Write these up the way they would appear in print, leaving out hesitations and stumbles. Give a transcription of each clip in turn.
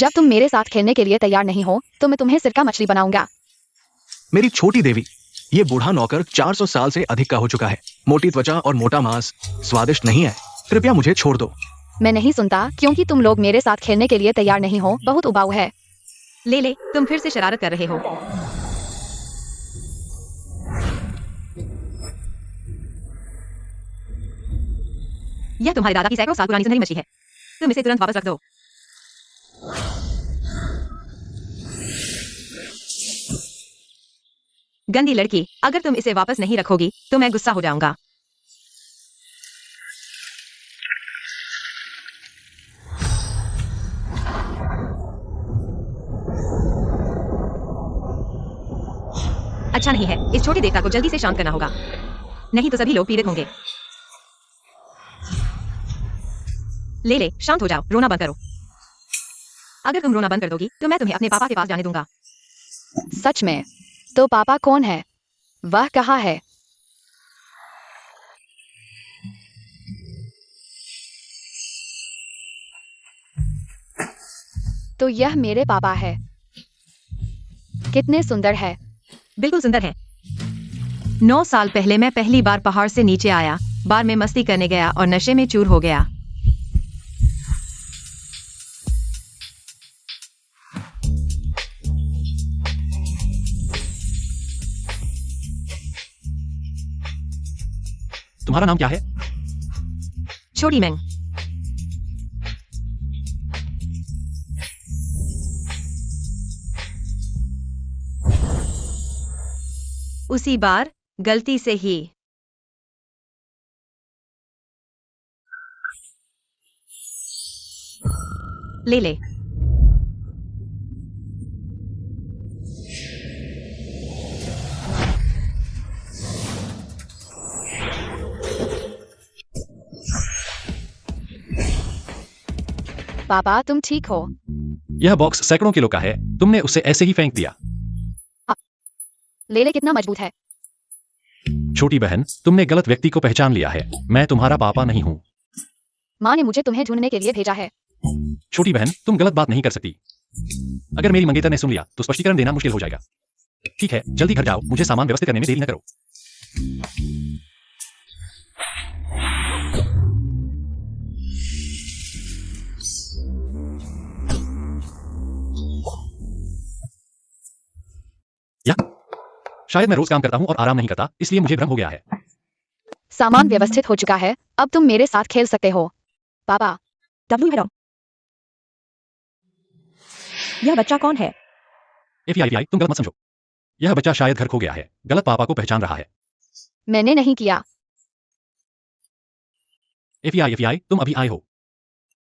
जब तुम मेरे साथ खेलने के लिए तैयार नहीं हो तो मैं तुम्हें सिरका मछली बनाऊंगा। मेरी छोटी देवी, ये बूढ़ा नौकर 400 साल से अधिक का हो चुका है। मोटी त्वचा और मोटा मांस स्वादिष्ट नहीं है। कृपया मुझे छोड़ दो। मैं नहीं सुनता क्योंकि तुम लोग मेरे साथ खेलने के लिए तैयार नहीं हो। बहुत उबाऊ है। ले तुम फिर से शरारत कर रहे हो। यह तुम्हारे दादा की सैकड़ों साल पुरानी सुनहरी मछली है। तुम इसे तुरंत वापस रख दो। गंदी लड़की, अगर तुम इसे वापस नहीं रखोगी तो मैं गुस्सा हो जाऊंगा। अच्छा नहीं है, इस छोटी देवता को जल्दी से शांत करना होगा, नहीं तो सभी लोग पीड़ित होंगे। ले शांत हो जाओ, रोना बंद करो। अगर तुम रोना बंद कर दोगी तो मैं तुम्हें अपने पापा के पास जाने दूंगा। सच में? तो पापा कौन है? वह कहाँ है? तो यह मेरे पापा है। कितने सुंदर है। बिल्कुल सुंदर है। 9 साल पहले मैं पहली बार पहाड़ से नीचे आया, बार में मस्ती करने गया और नशे में चूर हो गया। तुम्हारा नाम क्या है? छोटी मैंग। उसी बार गलती से ही। ले पापा तुम ठीक हो? यह बॉक्स सैकड़ों किलो का है, तुमने उसे ऐसे ही फेंक दिया। ले कितना मजबूत है। छोटी बहन, तुमने गलत व्यक्ति को पहचान लिया है। मैं तुम्हारा पापा नहीं हूँ। माँ ने मुझे तुम्हें ढूंढने के लिए भेजा है। छोटी बहन, तुम गलत बात नहीं कर सकती। अगर मेरी मंगेतर ने सुन लिया तो स्पष्टीकरण देना मुश्किल हो जाएगा। ठीक है, जल्दी घर जाओ, मुझे सामान व्यवस्थित करने में देरी न करो। या शायद मैं रोज काम करता हूँ और आराम नहीं करता, इसलिए मुझे भ्रम हो गया है। सामान व्यवस्थित हो चुका है, अब तुम मेरे साथ खेल सकते हो। पापा। यह बच्चा कौन है? एफआई, तुम गलत मत समझो। यह बच्चा शायद घर खो गया है, गलत पापा को पहचान रहा है। मैंने नहीं किया। एफआई, तुम अभी आए हो,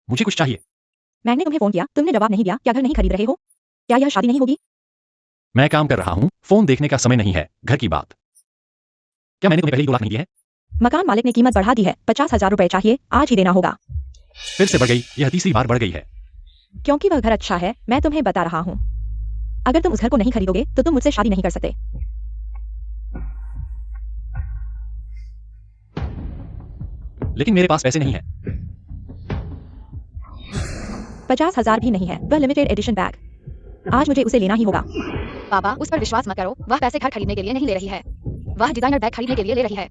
मुझे कुछ चाहिए। मैंने तुम्हें फोन किया, तुमने जवाब नहीं दिया। क्या घर नहीं खरीद रहे हो? क्या यह शादी नहीं होगी? मैं काम कर रहा हूँ, फोन देखने का समय नहीं है। घर की बात। क्या मैंने तुम्हें पहले ही 2 लाख नहीं दिए हैं? मकान मालिक ने कीमत बढ़ा दी है। 50,000 रुपए चाहिए, आज ही देना होगा। फिर से बढ़ गई, यह तीसरी बार बढ़ गई है। क्योंकि वह घर अच्छा है, मैं तुम्हें बता रहा हूँ। अगर तुम उस घर को नहीं खरीदोगे तो तुम मुझसे शादी नहीं कर सकते। लेकिन मेरे पास पैसे नहीं है। 50,000 भी नहीं है। वह लिमिटेड एडिशन बैग, आज मुझे उसे लेना ही होगा। पापा उस पर विश्वास मत करो, वह पैसे घर खरीदने के लिए नहीं ले रही है। वह डिजाइनर बैग खरीदने के लिए ले रही है।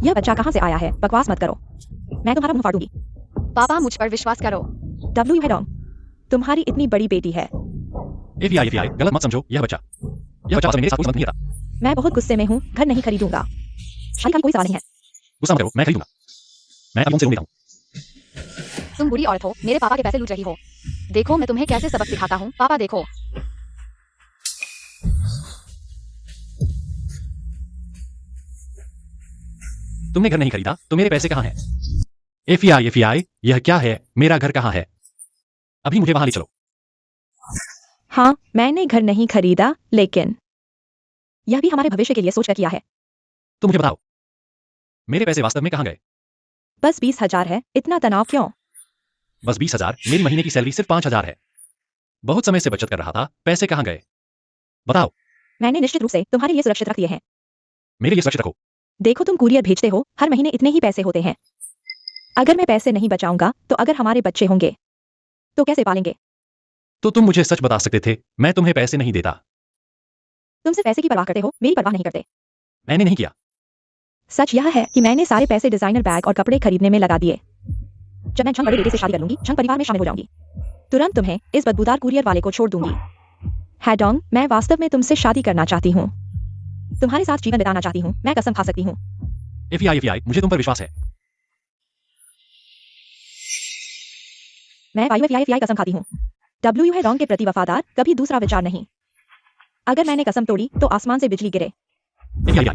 यह बच्चा कहाँ से आया है? बकवास मत करो, मैं तुम्हारा मुंह फाड़ दूंगी। पापा मुझ पर विश्वास करो। डब्ल्यू हेडोंग, तुम्हारी इतनी बड़ी बेटी है। एफआई, गलत मत समझो। यह बच्चा वास्तव में मेरे साथ कोई संबंध नहीं था। मैं बहुत गुस्से में हूँ, घर नहीं खरीदूंगा। शादी का कोई सवाल नहीं है। गुस्सा मत करो, मैं खरीदूंगा। मैं अब तुमसे लोन लेता हूँ। तुम बुरी औरत हो, मेरे पापा के पैसे लूट रही हो। देखो मैं तुम्हें कैसे सबक सिखाता हूँ। पापा देखो। तुमने घर नहीं खरीदा तो मेरे पैसे कहाँ हैं? एफआई, यह क्या है? मेरा घर कहाँ है? अभी मुझे वहां ले चलो। हाँ, मैंने घर नहीं खरीदा, लेकिन यह भी हमारे भविष्य के लिए सोच कर किया है। तो मुझे बताओ, मेरे पैसे वास्तव में कहाँ गए? बस 20,000 है, इतना तनाव क्यों? बस 20,000? मेरी महीने की सैलरी सिर्फ 5,000 है। बहुत समय से बचत कर रहा था, पैसे कहाँ गए? बताओ। मैंने निश्चित रूप से तुम्हारे लिए सुरक्षित रख दिए हैं। मेरे लिए सुरक्षित रखो। देखो तुम कुरियर भेजते हो, हर महीने इतने ही पैसे होते हैं। अगर मैं पैसे नहीं बचाऊंगा तो अगर हमारे बच्चे होंगे तो कैसे पालेंगे? तो तुम मुझे सच बता सकते थे, मैं तुम्हें पैसे नहीं देता। तुम सिर्फ पैसे की परवाह करते हो, मेरी परवाह नहीं करते। मैंने नहीं किया। सच यह है कि मैंने सारे पैसे डिजाइनर बैग और कपड़े खरीदने में लगा दिए। जब मैं झंग बड़े बेटे से शादी कर लूंगी, झंग परिवार में शामिल हो जाऊंगी, तुरंत तुम्हें इस बदबूदार कुरियर वाले को छोड़ दूंगी। हैडोंग, मैं वास्तव में तुमसे शादी करना चाहती हूँ, तुम्हारे साथ जीवन बिताना चाहती हूँ, मैं कसम खा सकती हूँ। एफआई, मुझे तुम पर विश्वास है। मैं वाईएफआई कसम खाती हूँ। डब्ल्यू हैडोंग के प्रति वफादार, कभी दूसरा विचार नहीं। अगर मैंने कसम तोड़ी तो आसमान से बिजली गिरे। एफआई,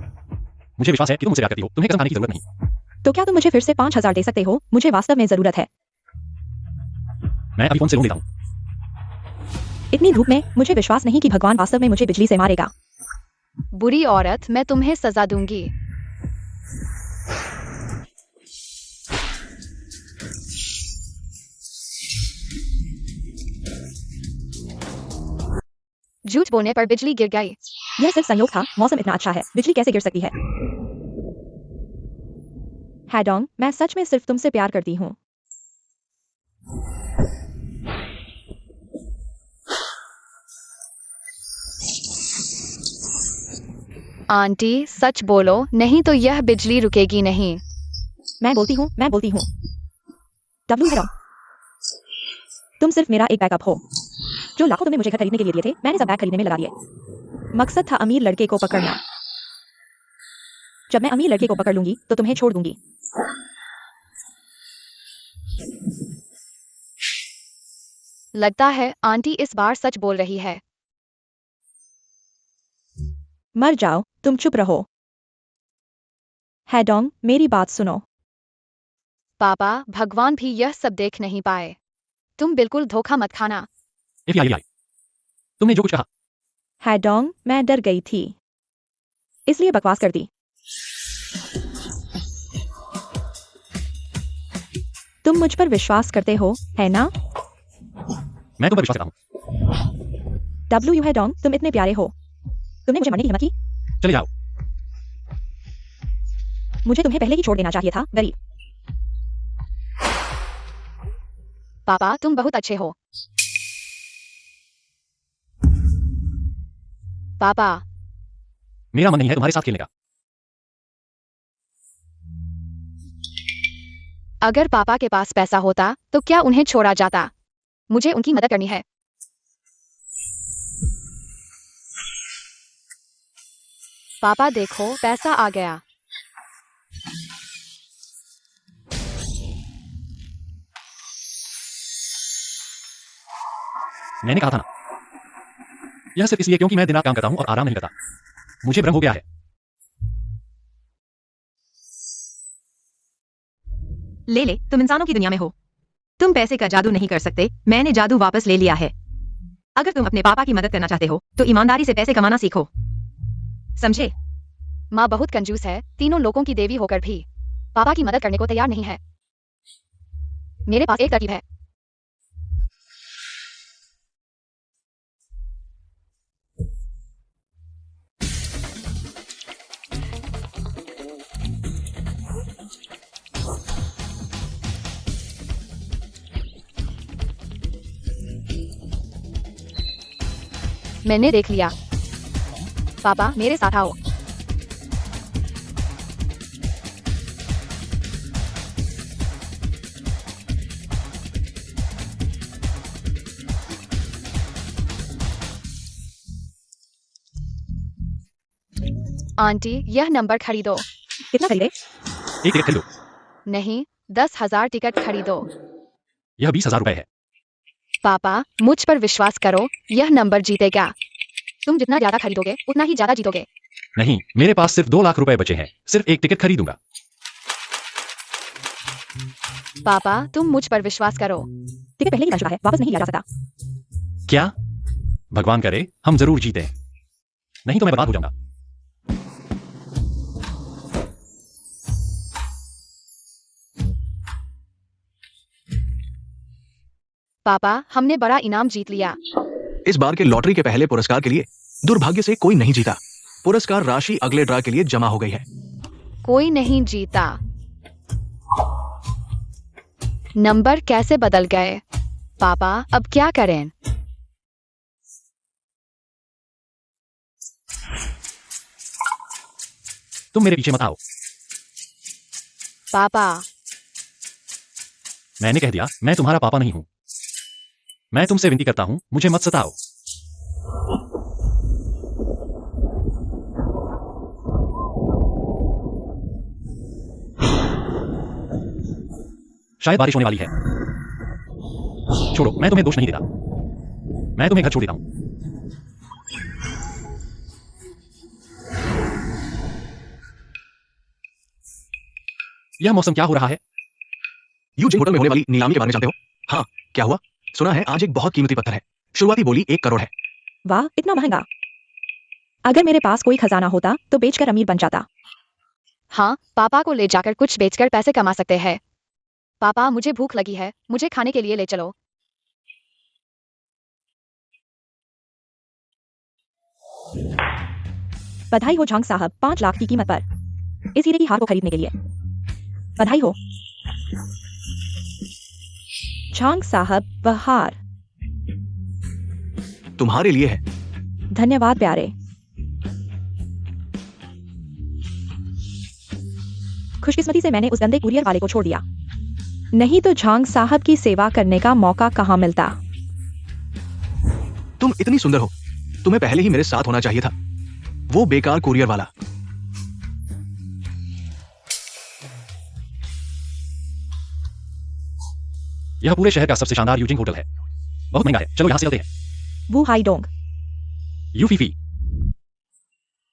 मुझे विश्वास है कि तुम मुझसे प्यार करती हो, तुम्हें कसम खाने की जरूरत नहीं। तो क्या तुम मुझे फिर से 5,000 दे सकते हो? मुझे वास्तव में जरूरत है। मैं अभी फोन से लोन लेता हूँ। इतनी धूप में मुझे विश्वास नहीं कि भगवान वास्तव में मुझे बिजली से मारेगा। बुरी औरत, मैं तुम्हें सजा दूंगी। झूठ बोलने पर बिजली गिर गई। यह सिर्फ संयोग था, मौसम इतना अच्छा है, बिजली कैसे गिर सकती है? हैडोंग, मैं सच में सिर्फ तुमसे प्यार करती हूँ। आंटी, सच बोलो, नहीं तो यह बिजली रुकेगी नहीं। मैं बोलती हूँ डब्ल्यू हैडोंग, तुम सिर्फ मेरा एक बैकअप हो। जो लाखों तुमने मुझे घर खरीदने के लिए दिए थे, मैंने सब बैग खरीदने में लगा दिए। मकसद था अमीर लड़के को पकड़ना। जब मैं अमीर लड़के को पकड़ लूंगी तो तुम्हें छोड़ दूंगी। लगता है आंटी इस बार सच बोल रही है। मर जाओ, तुम चुप रहो। हैडोंग, मेरी बात सुनो। पापा, भगवान भी यह सब देख नहीं पाए। तुम बिल्कुल धोखा मत खाना। एफआई, तुमने जो कुछ कहा। हैडोंग, मैं डर गई थी, इसलिए बकवास कर दी। तुम मुझ पर विश्वास करते हो, है ना? मैं तुम पर विश्वास करता हूँ। डब्ल्यू हैडोंग, तुम इतने प्यारे हो। तुमने मुझे मरने की हिम्मत की। चले जाओ। मुझे तुम्हें पहले ही छोड़ देना चाहिए था, गरीब। पापा, तुम बहुत अच्छे हो। पापा, मेरा मन नहीं है तुम्हारे साथ खेलने का। अगर पापा के पास पैसा होता तो क्या उन्हें छोड़ा जाता? मुझे उनकी मदद करनी है। पापा देखो, पैसा आ गया। मैंने कहा था ना, यह सिर्फ इसलिए क्योंकि मैं दिन रात काम करता हूँ और आराम नहीं करता। मुझे भ्रम हो गया है। ले, तुम इंसानों की दुनिया में हो। तुम पैसे का जादू नहीं कर सकते, मैंने जादू वापस ले लिया है। अगर तुम अपने पापा की मदद करना चाहते हो तो ईमानदारी से पैसे कमाना सीखो, समझे? माँ बहुत कंजूस है, तीनों लोगों की देवी होकर भी पापा की मदद करने को तैयार नहीं है। मेरे पास एक तरकीब है। मैंने देख लिया। पापा, मेरे साथ आओ। आंटी, यह नंबर खरीदो। कितना खरीदे? एक टिकट खरीदो। नहीं, 10,000 टिकट खरीदो। यह 20,000 रुपए है। पापा, मुझ पर विश्वास करो, यह नंबर जीतेगा। तुम जितना ज्यादा खरीदोगे उतना ही ज्यादा जीतोगे। नहीं, मेरे पास सिर्फ 2 लाख रुपए बचे हैं। सिर्फ एक टिकट खरीदूंगा। पापा, तुम मुझ पर विश्वास करो। टिकट पहले ही बन चुका है, वापस नहीं लिया जा सकता। क्या? भगवान करे हम जरूर जीते, नहीं तो मैं बर्बाद हो जाऊंगा। पापा, हमने बड़ा इनाम जीत लिया। इस बार के लॉटरी के पहले पुरस्कार के लिए दुर्भाग्य से कोई नहीं जीता। पुरस्कार राशि अगले ड्रा के लिए जमा हो गई है। कोई नहीं जीता। नंबर कैसे बदल गए? पापा, अब क्या करें? तुम मेरे पीछे मत आओ। पापा, मैंने कह दिया, मैं तुम्हारा पापा नहीं हूं। मैं तुमसे विनती करता हूं, मुझे मत सताओ। शायद बारिश होने वाली है। छोड़ो, मैं तुम्हें दोष नहीं देता। मैं तुम्हें घर छोड़ देता हूं। यह मौसम क्या हो रहा है? यूजिंग होटल में होने वाली नीलामी के बारे में जानते हो? हाँ, क्या हुआ? सुना है आज एक बहुत कीमती पत्थर है। शुरुआती बोली 1 करोड़ है। वाह, इतना महंगा। अगर मेरे पास कोई खजाना होता तो बेचकर अमीर बन जाता। हाँ, पापा को ले जाकर कुछ बेचकर पैसे कमा सकते हैं। पापा, मुझे भूख लगी है, मुझे खाने के लिए ले चलो। बधाई हो झांग साहब, 5 लाख की कीमत पर इस हीरे की हार को खरीदने के लिए। बधाई हो झांग साहब, वह हार तुम्हारे लिए है। धन्यवाद प्यारे। खुशकिस्मती से मैंने उस गंदे कुरियर वाले को छोड़ दिया, नहीं तो झांग साहब की सेवा करने का मौका कहां मिलता। तुम इतनी सुंदर हो, तुम्हें पहले ही मेरे साथ होना चाहिए था। वो बेकार कुरियर वाला। यह पूरे शहर का सबसे शानदार यूजिंग होटल है। बहुत महंगा है, चलो यहां से चलते हैं। वू हाईडोंग, यू फीफी,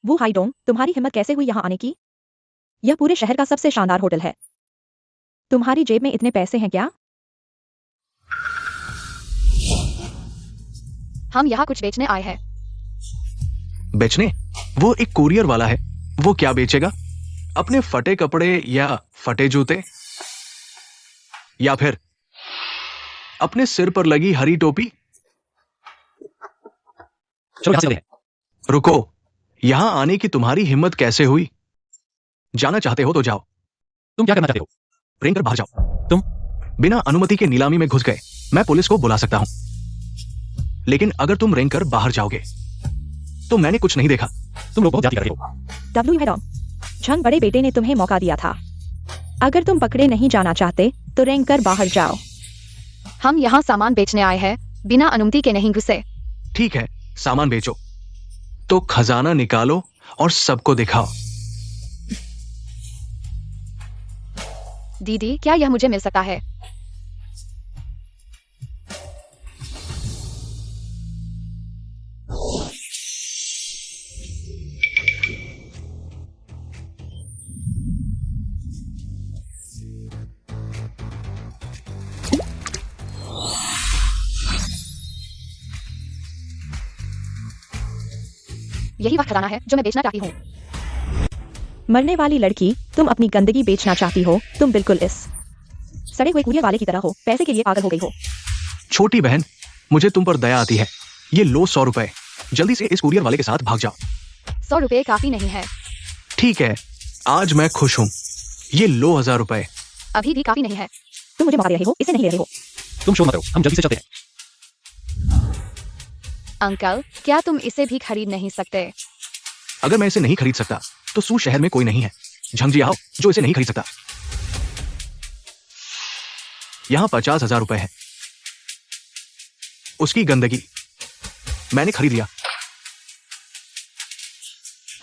वू हाईडोंग, तुम्हारी हिम्मत कैसे हुई यहां आने की? यह पूरे शहर का सबसे शानदार होटल है। तुम्हारी जेब में इतने पैसे हैं क्या? हम यहाँ कुछ बेचने आए हैं। बेचने? वो एक कुरियर वाला है। वो क्या बेचेगा? अपने फटे कपड़े या फटे जूते, या फिर अपने सिर पर लगी हरी टोपी? चलो यहां से चलते हैं। रुको, यहां आने की तुम्हारी हिम्मत कैसे हुई? जाना चाहते हो तो जाओ। तुम क्या करना चाहते हो? रेंग कर बाहर जाओ। तुम बिना अनुमति के नीलामी में घुस गए। मैं पुलिस को बुला सकता हूं, लेकिन अगर तुम रेंग कर बाहर जाओगे तो मैंने कुछ नहीं देखा। तुम लोग बहुत जाती कर रहे हो। डब्ल्यू हाईडोंग, झंग बड़े बेटे ने तुम्हें मौका दिया था। अगर तुम पकड़े नहीं जाना चाहते तो रेंग कर बाहर जाओ। हम यहाँ सामान बेचने आए हैं, बिना अनुमति के नहीं घुसे। ठीक है, सामान बेचो तो खजाना निकालो और सबको दिखाओ। दीदी, क्या यह मुझे मिल सकता है? यही वह खजाना है जो मैं बेचना चाहती हूँ। मरने वाली लड़की, तुम अपनी गंदगी बेचना चाहती हो। तुम बिल्कुल इस सड़े हुए कुरियर वाले की तरह हो, पैसे के लिए पागल हो गई हो। छोटी बहन, मुझे तुम पर दया आती है। ये लो 100 रुपए। जल्दी से इस कुरियर वाले के साथ भाग जाओ। 100 रुपए काफी नहीं है। ठीक है, आज मैं खुश हूं। ये लो 1000 रुपए। अभी भी काफी नहीं है। तुम मुझे मार रहे हो, इसे नहीं ले रहे हो। तुम शोर मत करो, हम जल्दी से चलते हैं। अंकल, क्या तुम इसे भी खरीद नहीं सकते? अगर मैं इसे नहीं खरीद सकता तो सू शहर में कोई नहीं है, झंगजी आओ, जो इसे नहीं खरीद सकता। यहां 50,000 रुपए है। उसकी गंदगी मैंने खरीद लिया।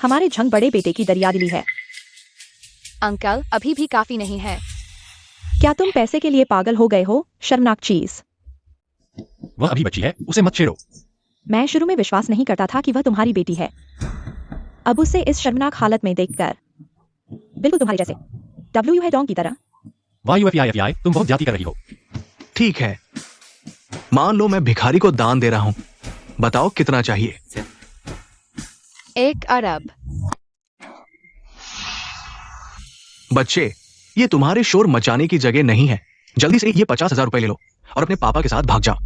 हमारे झंग बड़े बेटे की दरियादिली है। अंकल, अभी भी काफी नहीं है। क्या तुम पैसे के लिए पागल हो गए हो? शर्मनाक चीज। वह अभी बच्ची है, उसे मत छेड़ो। मैं शुरू में विश्वास नहीं करता था कि वह तुम्हारी बेटी है। अब उसे इस शर्मनाक हालत में देखकर, बिल्कुल तुम्हारे जैसे, डब्ल्यू हाईडोंग की तरह। वाई एफ तुम बहुत जाती कर रही हो। ठीक है, मान लो मैं भिखारी को दान दे रहा हूं। बताओ कितना चाहिए? 1 अरब। बच्चे, ये तुम्हारे शोर मचाने की जगह नहीं है। जल्दी से ये 50,000 रुपए ले लो और अपने पापा के साथ भाग जाओ।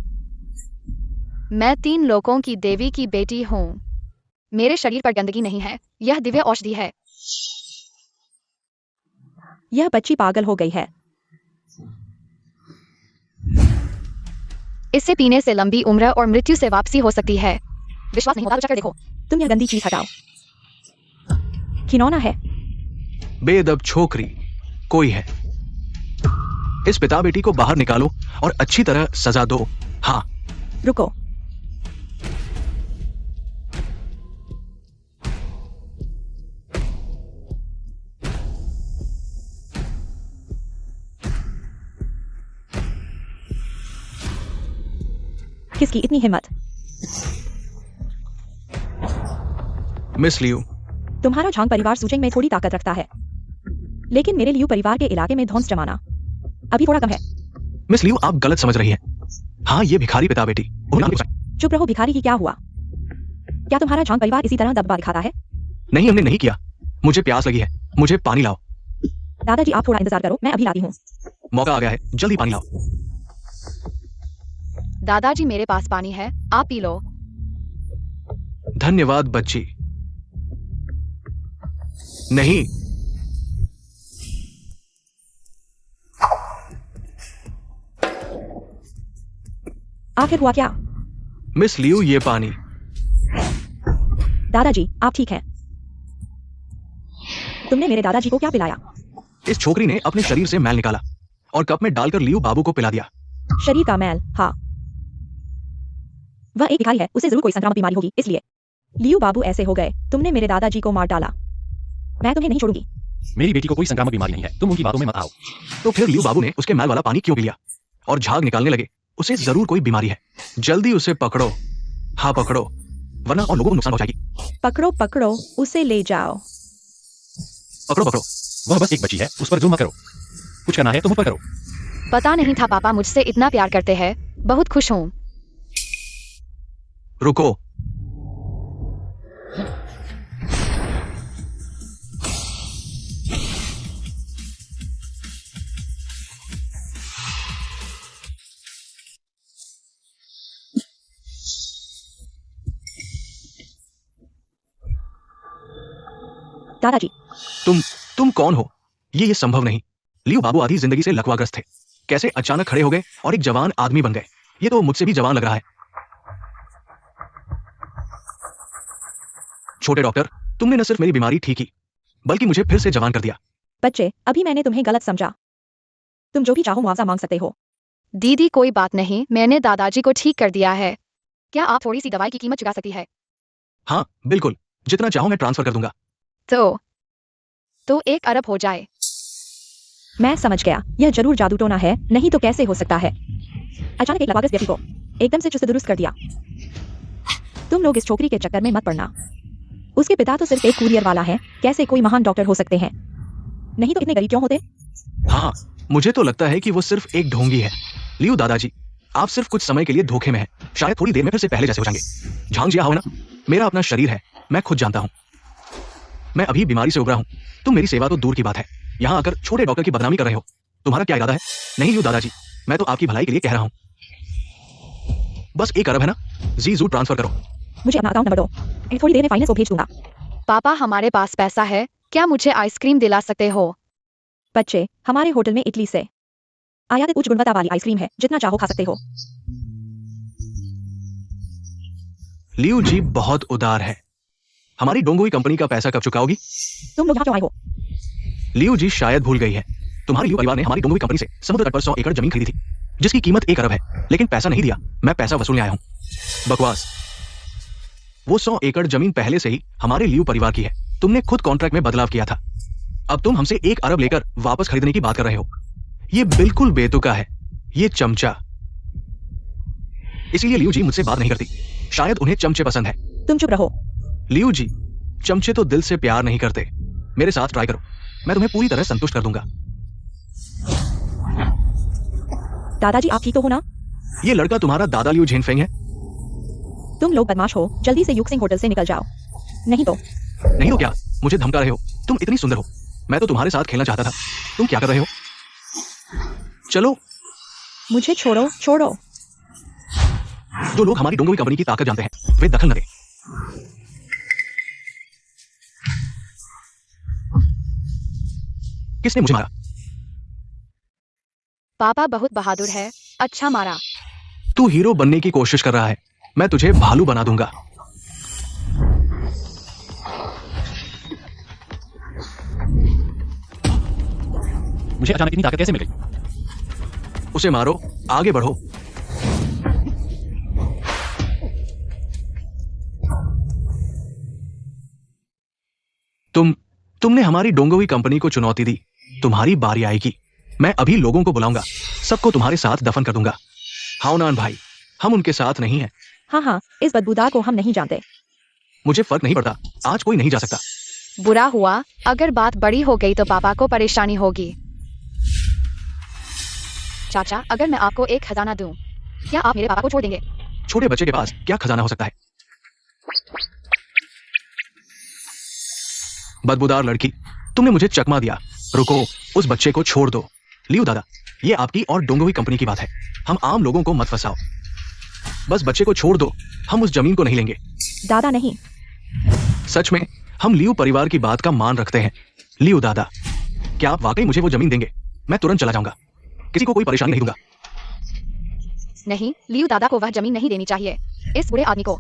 मैं 3 लोगों की देवी की बेटी हूँ। मेरे शरीर पर गंदगी नहीं है। यह दिव्य औषधि है। यह बच्ची पागल हो गई है। इससे पीने से लंबी उम्र और मृत्यु से वापसी हो सकती है। विश्वास नहीं होता तो चक्कर देखो। तुम यह गंदी चीज हटाओ। खिलौना है। बेअदब छोकरी कोई है। इस पिता बेटी को बाहर निकालो और अच्छी तरह सजा दो। हाँ, रुको। किसकी इतनी हिम्मत? मिस लियू, तुम्हारा झांग परिवार सूचेंग में थोड़ी ताकत रखता है, लेकिन मेरे लियू परिवार के इलाके में ध्वंस जमाना अभी थोड़ा कम है। मिस लियू, आप गलत समझ रही हैं। हाँ, ये भिखारी पिता बेटी। चुप रहो, भिखारी की क्या हुआ? क्या तुम्हारा झांग परिवार इसी तरह दबदबा दिखाता है? नहीं, हमने नहीं किया। मुझे प्यास लगी है, मुझे पानी लाओ। दादाजी आप थोड़ा इंतजार करो, मैं अभी लाती हूँ। मौका आ गया है, जल्दी पानी लाओ। दादाजी मेरे पास पानी है, आप पी लो। धन्यवाद बच्ची। नहीं, आखिर हुआ क्या? मिस लियू, ये पानी। दादाजी आप ठीक हैं? तुमने मेरे दादाजी को क्या पिलाया? इस छोकरी ने अपने शरीर से मैल निकाला और कप में डालकर लियू बाबू को पिला दिया। शरीर का मैल? हाँ, वह एक भिखारी है, उसे जरूर कोई संक्रामक बीमारी होगी, इसलिए लियू बाबू ऐसे हो गए। तुमने मेरे दादाजी को मार डाला, मैं तुम्हें नहीं छोड़ूंगी। मेरी बेटी को कोई संक्रामक बीमारी नहीं है, तुम उनकी बातों में मत आओ। तो फिर लियू बाबू ने उसके मैल वाला पानी क्यों पी लिया और झाग निकालने लगे? उसे जरूर कोई बीमारी है। जल्दी उसे पकड़ो। हाँ, पकड़ो, वरना और लोगों को नुकसान पहुंचाएगी। पकड़ो पकड़ो, उसे ले जाओ। पकड़ो पकड़ो। वह बस एक बच्ची है, उस पर जुल्म मत करो। कुछ करना है तो मुझ पर करो। पता नहीं था पापा मुझसे इतना प्यार करते हैं, बहुत खुश हूँ। रुको। दादाजी तुम कौन हो? ये संभव नहीं। लियू बाबू आधी जिंदगी से लकवाग्रस्त थे, कैसे अचानक खड़े हो गए और एक जवान आदमी बन गए? ये तो मुझसे भी जवान लग रहा है। छोटे डॉक्टर, तुमने न सिर्फ मेरी बीमारी ठीक की, बल्कि मुझे फिर से जवान कर दिया। बच्चे, अभी मैंने तुम्हें गलत समझा। तुम जो भी चाहो मुआवजा मांग सकते हो। दीदी कोई बात नहीं, मैंने दादाजी को ठीक कर दिया है। क्या आप थोड़ी सी दवाई की कीमत चुका सकती है? हाँ बिल्कुल, जितना चाहो मैं ट्रांसफर कर दूंगा। तो 1 अरब हो जाए। मैं समझ गया, यह जरूर जादू टोना है, नहीं तो कैसे हो सकता है? अचानक एक लकवाग्रस्त व्यक्ति को एकदम से चुस्त दुरुस्त कर दिया। तुम लोग इस छोकरी के चक्कर में मत पड़ना। उसके पिता तो सिर्फ एक कुरियर वाला है, कैसे कोई महान डॉक्टर हो सकते हैं? नहीं तो इतने गरीब क्यों होते? हाँ, मुझे तो लगता है कि वो सिर्फ एक ढोंगी है। लियू दादाजी, आप सिर्फ कुछ समय के लिए धोखे में हैं। शायद थोड़ी देर में फिर से पहले जैसे हो जाएंगे। झांग जिया हो ना, मेरा अपना शरीर है, मैं खुद जानता हूँ। मैं अभी बीमारी से उबरा हूँ। तुम मेरी सेवा तो दूर की बात है, यहाँ आकर छोटे डॉक्टर की बदनामी कर रहे हो। तुम्हारा क्या इरादा है? नहीं लियू दादाजी, मैं तो आपकी भलाई के लिए कह रहा हूँ। बस 1 अरब है ना, जी ट्रांसफर करो। मुझे अपना अकाउंट नंबर दो, मैं थोड़ी देर में फाइनेंस को भेज दूंगा। पापा हमारे पास पैसा है, क्या मुझे आइसक्रीम दिला सकते हो? बच्चे, हमारे होटल में इटली से आयातित उच्च गुणवत्ता वाली आइसक्रीम है, जितना चाहो खा सकते हो। लियू जी बहुत उदार है। हमारी डोंगोई कंपनी का पैसा कब चुकाओगी? तुम लोग यहाँ क्यों आए हो? लियू जी शायद भूल गई है। तुम्हारे लियू परिवार ने हमारी डोंगोई कंपनी से समुद्र तट पर 100 एकड़ जमीन खरीदी थी, जिसकी कीमत 1 अरब है, लेकिन पैसा नहीं दिया। मैं पैसा वसूलने आया हूँ। बकवास। वो 100 एकड़ जमीन पहले से ही हमारे लियू परिवार की है। तुमने खुद कॉन्ट्रैक्ट में बदलाव किया था। अब तुम हमसे 1 अरब लेकर वापस खरीदने की बात कर रहे हो। ये बिल्कुल बेतुका है, ये चमचा। इसीलिए लियू जी मुझसे बात नहीं करती। शायद उन्हें चमचे पसंद है। तुम चुप रहो। लियू जी, चमचे तो दिल से प्यार नहीं करते। मेरे साथ ट्राई करो, मैं तुम्हें पूरी तरह संतुष्ट कर दूंगा। दादाजी आप ठीक तो हो ना? ये लड़का तुम्हारा दादा लियू झेनफेंग है? तुम लोग बदमाश हो, जल्दी से युक्सिंग होटल से निकल जाओ, नहीं तो क्या? मुझे धमका रहे हो? तुम इतनी सुंदर हो, मैं तो तुम्हारे साथ खेलना चाहता था। तुम क्या कर रहे हो? चलो। मुझे छोड़ो छोड़ो। जो लोग हमारी डोंगोई कंपनी की ताकत जानते हैं, वे दखल न दें। किसने मुझे मारा? पापा बहुत बहादुर है, अच्छा मारा। तू हीरो बनने की कोशिश कर रहा है, मैं तुझे भालू बना दूंगा। मुझे अचानक इतनी ताकत कैसे मिल गई? उसे मारो, आगे बढ़ो। तुमने हमारी डोंगोवी कंपनी को चुनौती दी। तुम्हारी बारी आएगी। मैं अभी लोगों को बुलाऊंगा, सबको तुम्हारे साथ दफन कर दूंगा। हाउनान भाई, हम उनके साथ नहीं हैं। हाँ हाँ, इस बदबूदार को हम नहीं जानते। मुझे फर्क नहीं पड़ता, आज कोई नहीं जा सकता। बुरा हुआ, अगर बात बड़ी हो गई तो पापा को परेशानी होगी। चाचा, अगर मैं आपको एक खजाना दूं, क्या आप मेरे पापा को छोड़ देंगे? छोटे बच्चे के पास क्या खजाना हो सकता है? बदबूदार लड़की, तुमने मुझे चकमा दिया। रुको, उस बच्चे को छोड़ दो। लियो दादा, ये आपकी और डोंगोवी कंपनी की बात है। हम आम लोगों को मत फंसाओ। बस बच्चे को छोड़ दो, हम उस जमीन को नहीं लेंगे। दादा नहीं। सच में, हम लियो परिवार की बात का मान रखते हैं। लियो दादा, क्या आप वाकई मुझे वो जमीन देंगे? मैं तुरंत चला जाऊंगा, किसी को कोई परेशानी नहीं दूंगा। नहीं, लियो दादा को वह जमीन नहीं देनी चाहिए, इस बुरे आदमी को।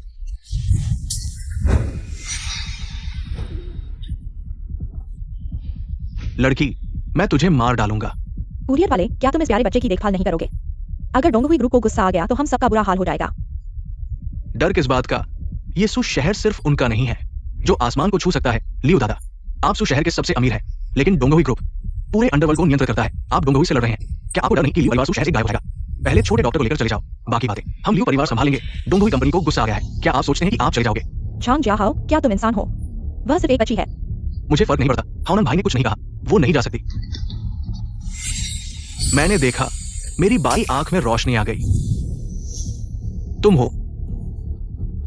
लड़की, मैं तुझे मार डालूंगा। कुरियर वाले, क्या तुम इस प्यारे बच्चे की देखभाल नहीं करोगे? अगर डोंगोवी ग्रुप को गुस्सा आ गया तो हम सबका बुरा हाल हो जाएगा। डर किस बात का? ये सु शहर सिर्फ उनका नहीं है जो आसमान को छू सकता है। लियो दादा, आप सु शहर के सबसे अमीर हैं, लेकिन डोंगोवी ग्रुप पूरे अंडरवर्ल्ड को नियंत्रित करता है। आप डोंगोवी से लड़ रहे हैं, क्या आपको डर नहीं कि लियो परिवार सु शहर से गायब हो जाएगा? पहले छोटे डॉक्टर को लेकर चले जाओ, बाकी बातें हम लियो परिवार संभालेंगे। डोंगोवी कंपनी को गुस्सा आ गया है, क्या आप सोचते हैं कि आप चले जाओगे? झांग जाओ, क्या तुम इंसान हो? वह सिर्फ एक बच्ची है। मुझे फर्क नहीं पड़ता। हाउनन भाई ने कुछ नहीं कहा, वो नहीं जा सकती। मैंने देखा, मेरी बाई आंख में रोशनी आ गई। तुम हो,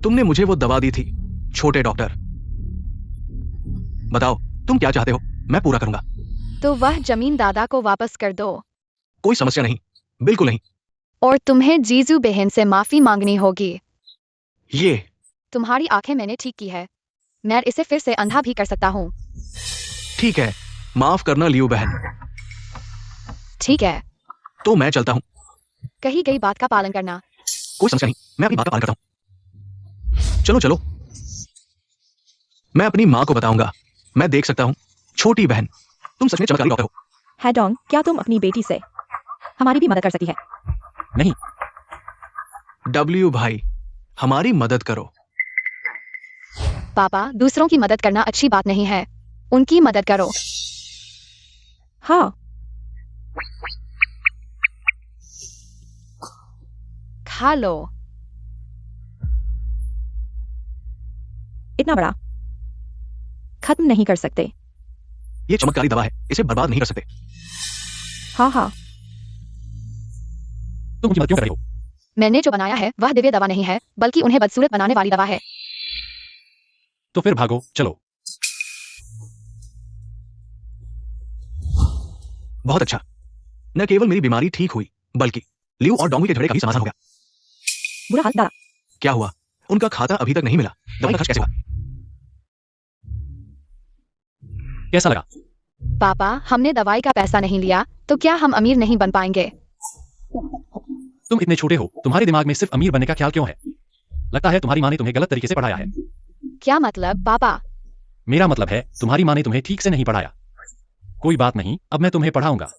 तुमने मुझे वो दवा दी थी। छोटे डॉक्टर, बताओ तुम क्या चाहते हो? मैं पूरा करूंगा। तो वह जमीन दादा को वापस कर दो। कोई समस्या नहीं, बिल्कुल नहीं। और तुम्हें जीजू बहन से माफी मांगनी होगी। ये तुम्हारी आंखें मैंने ठीक की है, मैं इसे फिर से अंधा भी कर सकता हूँ। ठीक है, माफ करना लियो बहन। ठीक है, तो मैं चलता हूं। कही गई बात का पालन करना। कोई समस्या नहीं, मैं अपनी बात का पालन करता हूं। चलो चलो, मैं अपनी मां को बताऊंगा। मैं देख सकता हूं। छोटी बहन, तुम सच में चमत्कारी डॉक्टर हो। हैडोंग, क्या तुम अपनी बेटी से हमारी भी मदद कर सकती है? नहीं, डब्ल्यू भाई, हमारी मदद करो। पापा, दूसरों की मदद करना अच्छी बात नहीं है, उनकी मदद करो। हाँ, खा लो। इतना बड़ा खत्म नहीं कर सकते। ये चमत्कारी दवा है, इसे बर्बाद नहीं कर सकते। हाँ हाँ, तुम मुझे मत क्यों कर रही हो? मैंने जो बनाया है वह दिव्य दवा नहीं है, बल्कि उन्हें बदसूरत बनाने वाली दवा है। तो फिर भागो, चलो। बहुत अच्छा, न केवल मेरी बीमारी ठीक हुई, बल्कि लियो और डोंगी के झगड़े का भी समाधान हो गया। बुरा हाल दादा। क्या हुआ? उनका खाता अभी तक नहीं मिला। दवाई का खर्च कैसे हुआ? कैसा लगा? पापा, हमने दवाई का पैसा नहीं लिया, तो क्या हम अमीर नहीं बन पाएंगे? तुम इतने छोटे हो, तुम्हारे दिमाग में सिर्फ अमीर बनने का ख्याल क्यों है? लगता है तुम्हारी माँ ने तुम्हें गलत तरीके से पढ़ाया है। क्या मतलब पापा? मेरा मतलब है तुम्हारी माँ ने तुम्हें ठीक से नहीं पढ़ाया। कोई बात नहीं, अब मैं तुम्हें पढ़ाऊंगा।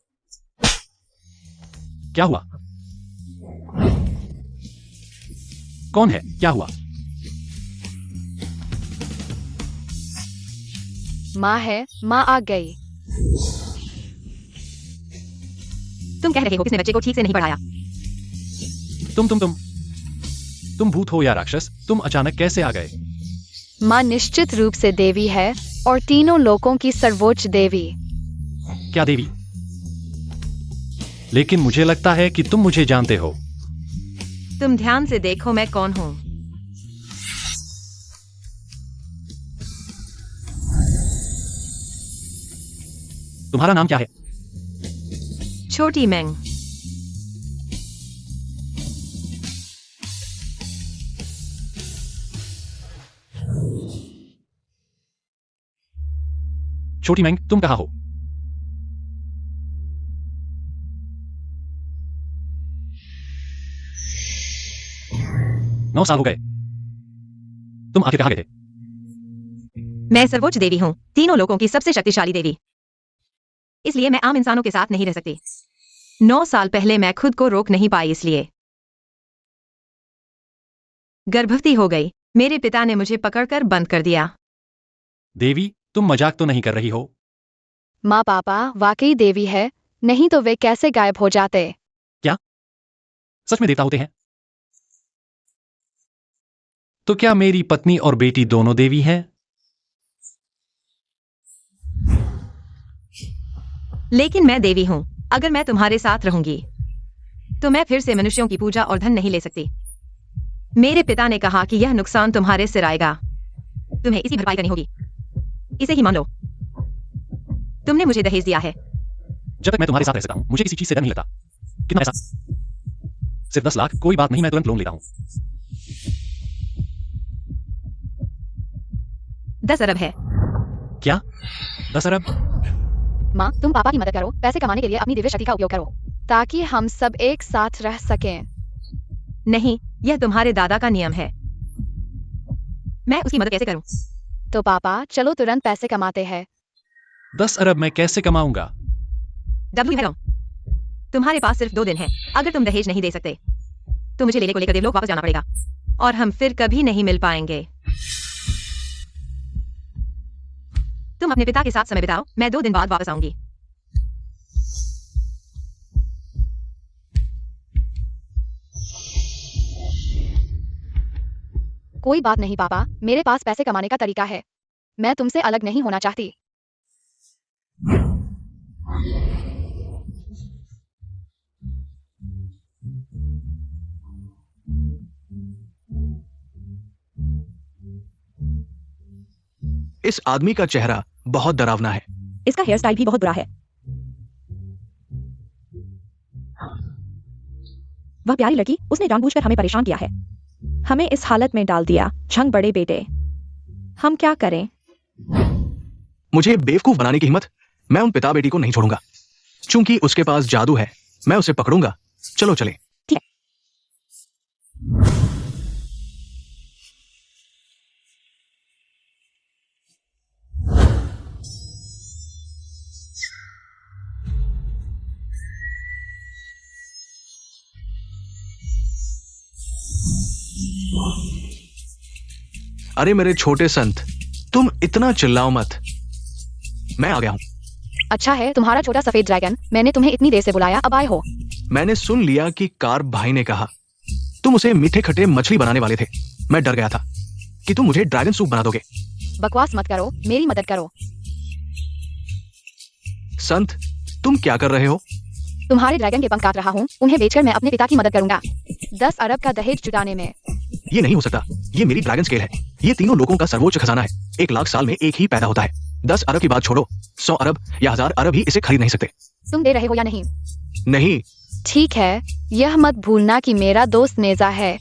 क्या हुआ? कौन है? क्या हुआ? माँ है, माँ आ गई। तुम कह रहे हो किसने बच्चे को ठीक से नहीं पढ़ाया? तुम भूत हो या राक्षस? तुम अचानक कैसे आ गए? माँ निश्चित रूप से देवी है, और तीनों लोकों की सर्वोच्च देवी। क्या देवी? लेकिन मुझे लगता है कि तुम मुझे जानते हो। तुम ध्यान से देखो मैं कौन हूँ। तुम्हारा नाम क्या है? छोटी मैंग। छोटी मैंग, तुम कहाँ हो? नौ साल हो गए। तुम आखिर कहाँ गए थे? मैं सर्वोच्च देवी हूँ, तीनों लोकों की सबसे शक्तिशाली देवी। इसलिए मैं आम इंसानों के साथ नहीं रह सकती। 9 साल पहले मैं खुद को रोक नहीं पाई, इसलिए गर्भवती हो गई। मेरे पिता ने मुझे पकड़कर बंद कर दिया। देवी, तुम मजाक तो नहीं कर रही हो? माँ पापा वाकई देवी है, नहीं तो वे कैसे गायब हो जाते। सच में देवता होते हैं? तो क्या मेरी पत्नी और बेटी दोनों देवी हैं? लेकिन मैं देवी हूँ। अगर मैं तुम्हारे साथ रहूंगी तो मैं फिर से मनुष्यों की पूजा और धन नहीं ले सकती। मेरे पिता ने कहा कि यह नुकसान तुम्हारे सिर आएगा, तुम्हें इसी भरपाई करनी होगी। इसे ही मान लो। तुमने मुझे दहेज दिया है। जब तक मैं तुम्हारे साथ रह सकता हूं, मुझे किसी चीज से डर नहीं लगता। कितना पैसा? सिर्फ 10 लाख। कोई बात नहीं, मैं तुरंत लोन लेता हूं। 10 अरब है। क्या? 10 अरब? माँ तुम पापा की मदद करो, पैसे कमाने के लिए अपनी दिव्य शक्ति का उपयोग करो ताकि हम सब एक साथ रह सकें। नहीं, यह तुम्हारे दादा का नियम है। मैं उसकी मदद कैसे करूं? तो पापा चलो तुरंत पैसे कमाते हैं। 10 अरब मैं कैसे कमाऊंगा? डब्ल्यू हेलो, तुम्हारे पास सिर्फ 2 दिन है। अगर तुम दहेज नहीं दे सकते तो मुझे लेले को लेकर देवलोक वापस जाना पड़ेगा और हम फिर कभी नहीं मिल पाएंगे। तुम अपने पिता के साथ समय बिताओ, मैं 2 दिन बाद वापस आऊंगी। कोई बात नहीं पापा, मेरे पास पैसे कमाने का तरीका है। मैं तुमसे अलग नहीं होना चाहती। इस आदमी का चेहरा बहुत डरावना है। इसका हेयर स्टाइल भी बहुत बुरा है। वह प्यारी लड़की, उसने जानबूझकर हमें परेशान किया है, हमें इस हालत में डाल दिया। झंग बड़े बेटे, हम क्या करें? मुझे बेवकूफ बनाने की हिम्मत? मैं उन पिता बेटी को नहीं छोड़ूंगा। चूंकि उसके पास जादू है, मैं उसे पकड़ूंगा। चलो चले। अरे मेरे छोटे संत, तुम इतना चिल्लाओ मत। मैं आ गया हूं। अच्छा है तुम्हारा छोटा सफेद ड्रैगन, मैंने तुम्हें इतनी देर से बुलाया, अब आए हो। मैंने सुन लिया कि कार्प भाई ने कहा तुम उसे मीठे खट्टे मछली बनाने वाले थे। मैं डर गया था कि तुम मुझे ड्रैगन सूप बना दोगे। बकवास मत करो, मेरी मदद करो। संत, तुम क्या कर रहे हो? तुम्हारे ड्रैगन के पंख काट रहा हूँ, उन्हें बेचकर मैं अपने पिता की मदद करूंगा 10 अरब का दहेज जुटाने में। ये नहीं हो सकता। ये मेरी ड्रैगन स्केल है। ये तीनों लोगों का सर्वोच्च खजाना है। 1 लाख साल में एक ही पैदा होता है। 10 अरब की बात छोड़ो, 100 अरब या 1000 अरब ही इसे खरीद नहीं सकते। तुम दे रहे हो या नहीं? नहीं। ठीक है, यह मत भूलना कि मेरा दोस्त नेजा है।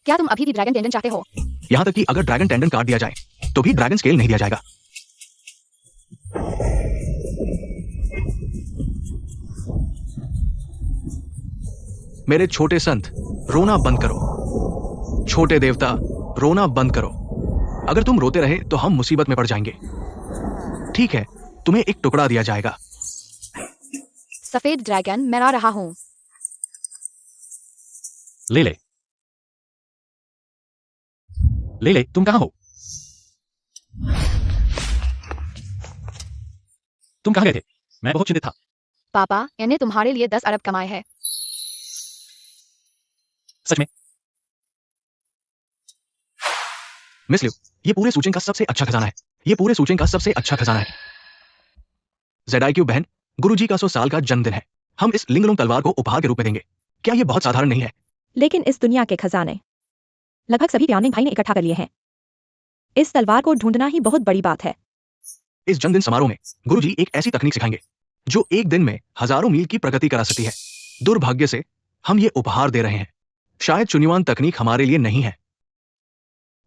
क्या तुम अभी भी ड्रैगन टेंडन चाहते हो? यहाँ तक कि अगर ड्रैगन टेंडन काट दिया जाए तो भी ड्रैगन स्केल नहीं दिया जाएगा। मेरे छोटे संत, रोना बंद करो। छोटे देवता, रोना बंद करो। अगर तुम रोते रहे तो हम मुसीबत में पड़ जाएंगे। ठीक है, तुम्हें एक टुकड़ा दिया जाएगा। सफेद ड्रैगन, मैं आ रहा हूँ। ले ले। ले ले, तुम कहां हो? तुम कहां गए थे? मैं बहुत चिंतित था। पापा, मैंने तुम्हारे लिए 10 अरब कमाए हैं। सच में? मिस लिव, ये पूरे सूचन का सबसे अच्छा खजाना है। ये पूरे सूचन का सबसे अच्छा खजाना है। ज़ेडाइक्यू बहन, गुरुजी का 100 साल का जन्मदिन है। हम इस लिंगलोंग तलवार को उपहार के रूप में देंगे। क्या ये बहुत साधारण नहीं है? लेकिन इस दुनिया के खजाने लगभग सभी प्यानिंग भाई ने इकट्ठा कर लिए हैं। इस तलवार को ढूंढना ही बहुत बड़ी बात है। इस जन्मदिन समारोह में गुरुजी एक ऐसी तकनीक सिखाएंगे जो एक दिन में हजारों मील की प्रगति करा सकती है। दुर्भाग्य से हम ये उपहार दे रहे हैं। शायद चुनिवान तकनीक हमारे लिए नहीं है।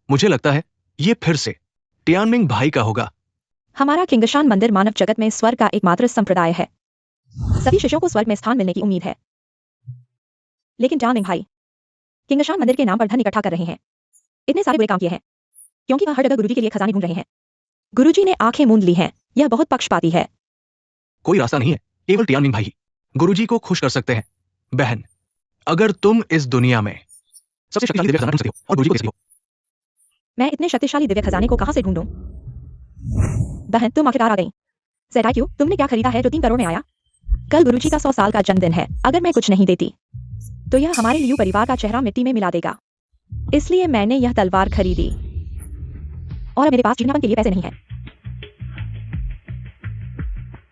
मुझे लगता है ये फिर से टियानमिंग भाई का होगा। हमारा किंगशान मंदिर मानव जगत में स्वर्ग का एकमात्र संप्रदाय है। सभी शिष्यों को स्वर्ग में स्थान मिलने की उम्मीद है। लेकिन टियानमिंग भाई किंगशान मंदिर के नाम पर धन इकट्ठा कर रहे हैं। इतने सारे बुरे काम किए हैं क्योंकि वह हर जगह गुरुजी के लिए खजाने ढूंढ रहे हैं। गुरुजी ने आंखें मूंद ली हैं। यह बहुत पक्षपाती है। कोई रास्ता नहीं है, केवल टियानमिंग भाई ही गुरुजी को खुश कर सकते हैं। बहन, अगर तुम इस दुनिया में सबसे शक्तिशाली दिव्य खजाना ढूंढ सकती हो और गुरुजी को दे सकती हो, मैं इतने शक्तिशाली दिव्य खजाने को कहां से ढूंढूं? बहन, तुम आखिरकार आ गई। ZIQ, तुमने क्या खरीदा है जो 3 करोड़ में आया? कल गुरुजी का 100 साल का जन्मदिन है। अगर मैं कुछ नहीं देती तो यह हमारे लियू परिवार का चेहरा मिट्टी में मिला देगा। इसलिए मैंने यह तलवार खरीदी और अब मेरे पास चिड़ियापन के लिए पैसे नहीं है।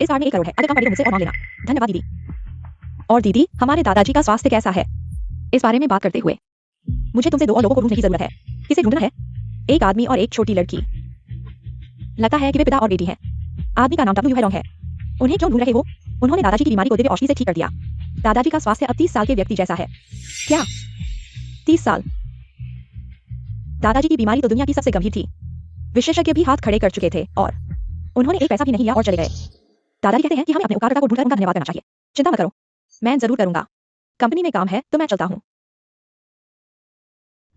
इस बार में 1 करोड़ है। अगर कम पड़े तो मुझसे और मांग लेना। धन्यवाद दीदी। और दीदी, हमारे दादाजी का स्वास्थ्य कैसा है? इस बारे में बात करते हुए मुझे तुमसे 2 और लोगों को ढूंढने की जरूरत है। किसे ढूंढना है? एक आदमी और एक छोटी लड़की। लगता है कि वे पिता और बेटी हैं। आदमी का नाम डब्ल्यू हेडोंग है। उन्हें क्यों ढूंढ रहे हो? उन्होंने दादाजी की बीमारी को दिव्य औषधि से ठीक कर दिया। दादाजी का स्वास्थ्य अब 30 साल के व्यक्ति जैसा है। क्या 30 साल? दादाजी की बीमारी तो दुनिया की सबसे गंभीर थी। विशेषज्ञ भी हाथ खड़े कर चुके थे और उन्होंने एक पैसा भी नहीं लिया और चले गए। दादाजी कहते हैं कि हमें अपने उपकारकर्ता को ढूंढकर उनका धन्यवाद करना चाहिए। चिंता मत करो, मैं जरूर करूंगा। कंपनी में काम है तो मैं चलता हूँ।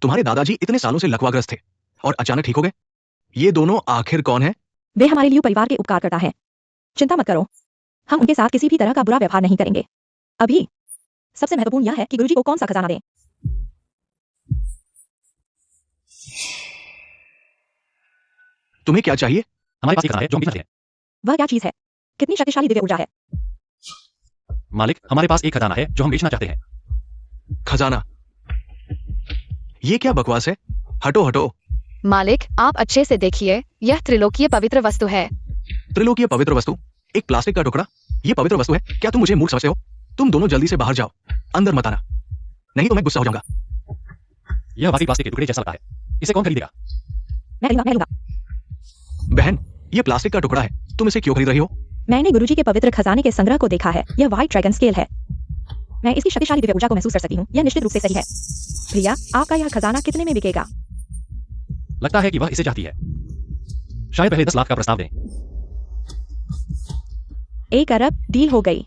तुम्हारे दादाजी इतने सालों से लकवाग्रस्त थे और अचानक ठीक हो गए। ये दोनों आखिर कौन है? वे हमारे लियू परिवार के उपकारकर्ता हैं। चिंता मत करो, हम उनके साथ किसी भी तरह का बुरा व्यवहार नहीं करेंगे। अभी सबसे महत्वपूर्ण यह है कि गुरुजी को कौन सा खजाना दें। तुम्हें क्या चाहिए? हमारे पास एक खजाना है जो हम बेचना चाहते हैं। वह क्या चीज है? कितनी शक्तिशाली दिव्य ऊर्जा है? मालिक, हमारे पास एक खजाना है जो हम बेचना चाहते हैं। खजाना? ये क्या बकवास है? हटो हटो। मालिक, आप अच्छे से देखिए, यह त्रिलोकीय पवित्र वस्तु है। त्रिलोकीय पवित्र वस्तु? एक प्लास्टिक का टुकड़ा? ये पवित्र वस्तु है? क्या तुम मुझे मूर्ख समझते हो? तुम दोनों जल्दी से बाहर जाओ, अंदर मत आना, नहीं तो मैं गुस्सा हो जाऊंगा। यह वाकई प्लास्टिक के टुकड़े जैसा लगता है। इसे कौन खरीदेगा? मैं लूंगा। बहन, ये प्लास्टिक का टुकड़ा है, तुम इसे क्यों खरीद रही हो? मैंने गुरुजी के पवित्र खजाने के संग्रह को देखा है। यह व्हाइट ड्रैगन स्केल है। मैं इसकी शक्तिशाली दिव्य ऊर्जा को महसूस कर सकती हूँ। यह निश्चित रूप से सही है। भैया, आपका यह खजाना कितने में बिकेगा? लगता है कि वह इसे चाहती है। शायद पहले 10 लाख का प्रस्ताव दें। 1 अरब डील हो गई।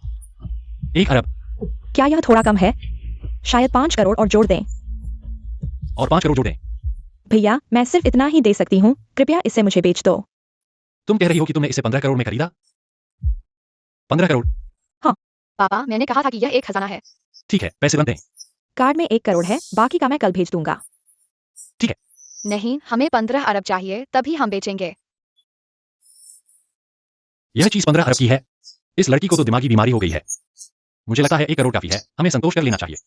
1 अरब क्या यह थोड़ा कम है? शायद 5 करोड़ और जोड़ दें। और 5 करोड़ जोड़ दें। भैया, मैं सिर्फ इतना ही दे सकती हूँ। कृपया इसे मुझे बेच दो। तुम कह रही हो कि तुमने इसे 15 करोड़ में खरीदा? 15 करोड़? पापा, मैंने कहा था कि यह एक खजाना है। ठीक है, पैसे बनते हैं। कार्ड में 1 करोड़ है, बाकी का मैं कल भेज दूंगा। नहीं, हमें 15 अरब चाहिए, तभी हम बेचेंगे। यह चीज 15 अरब की है। इस लड़की को तो दिमागी बीमारी हो गई है। मुझे लगता है 1 करोड़ काफी है। हमें संतोष कर लेना चाहिए।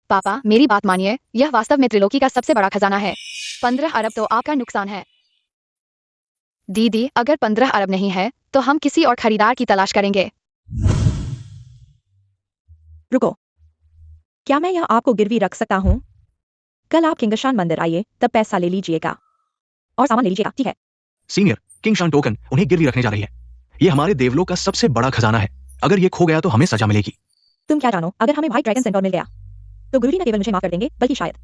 पापा, मेरी बात मानिए, यह वास्तव में त्रिलोकी का सबसे बड़ा खजाना है। 15 अरब तो आपका नुकसान है। दीदी, अगर 15 अरब नहीं है तो हम किसी और खरीदार की तलाश करेंगे। रुको, क्या मैं यह आपको गिरवी रख सकता हूँ? कल आप किंगशान मंदिर आइए, तब पैसा ले लीजिएगा और सामान ले लीजिएगा, ठीक है? सीनियर, किंगशान टोकन उन्हें गिरवी रखने जा रही है। ये हमारे देवलोक का सबसे बड़ा खजाना है। अगर ये खो गया तो हमें सजा मिलेगी। तुम क्या जानो, अगर हमें व्हाइट ड्रैगन सेंटोर मिल गया तो गुरुजी न केवल मुझे माफ कर देंगे बल्कि शायद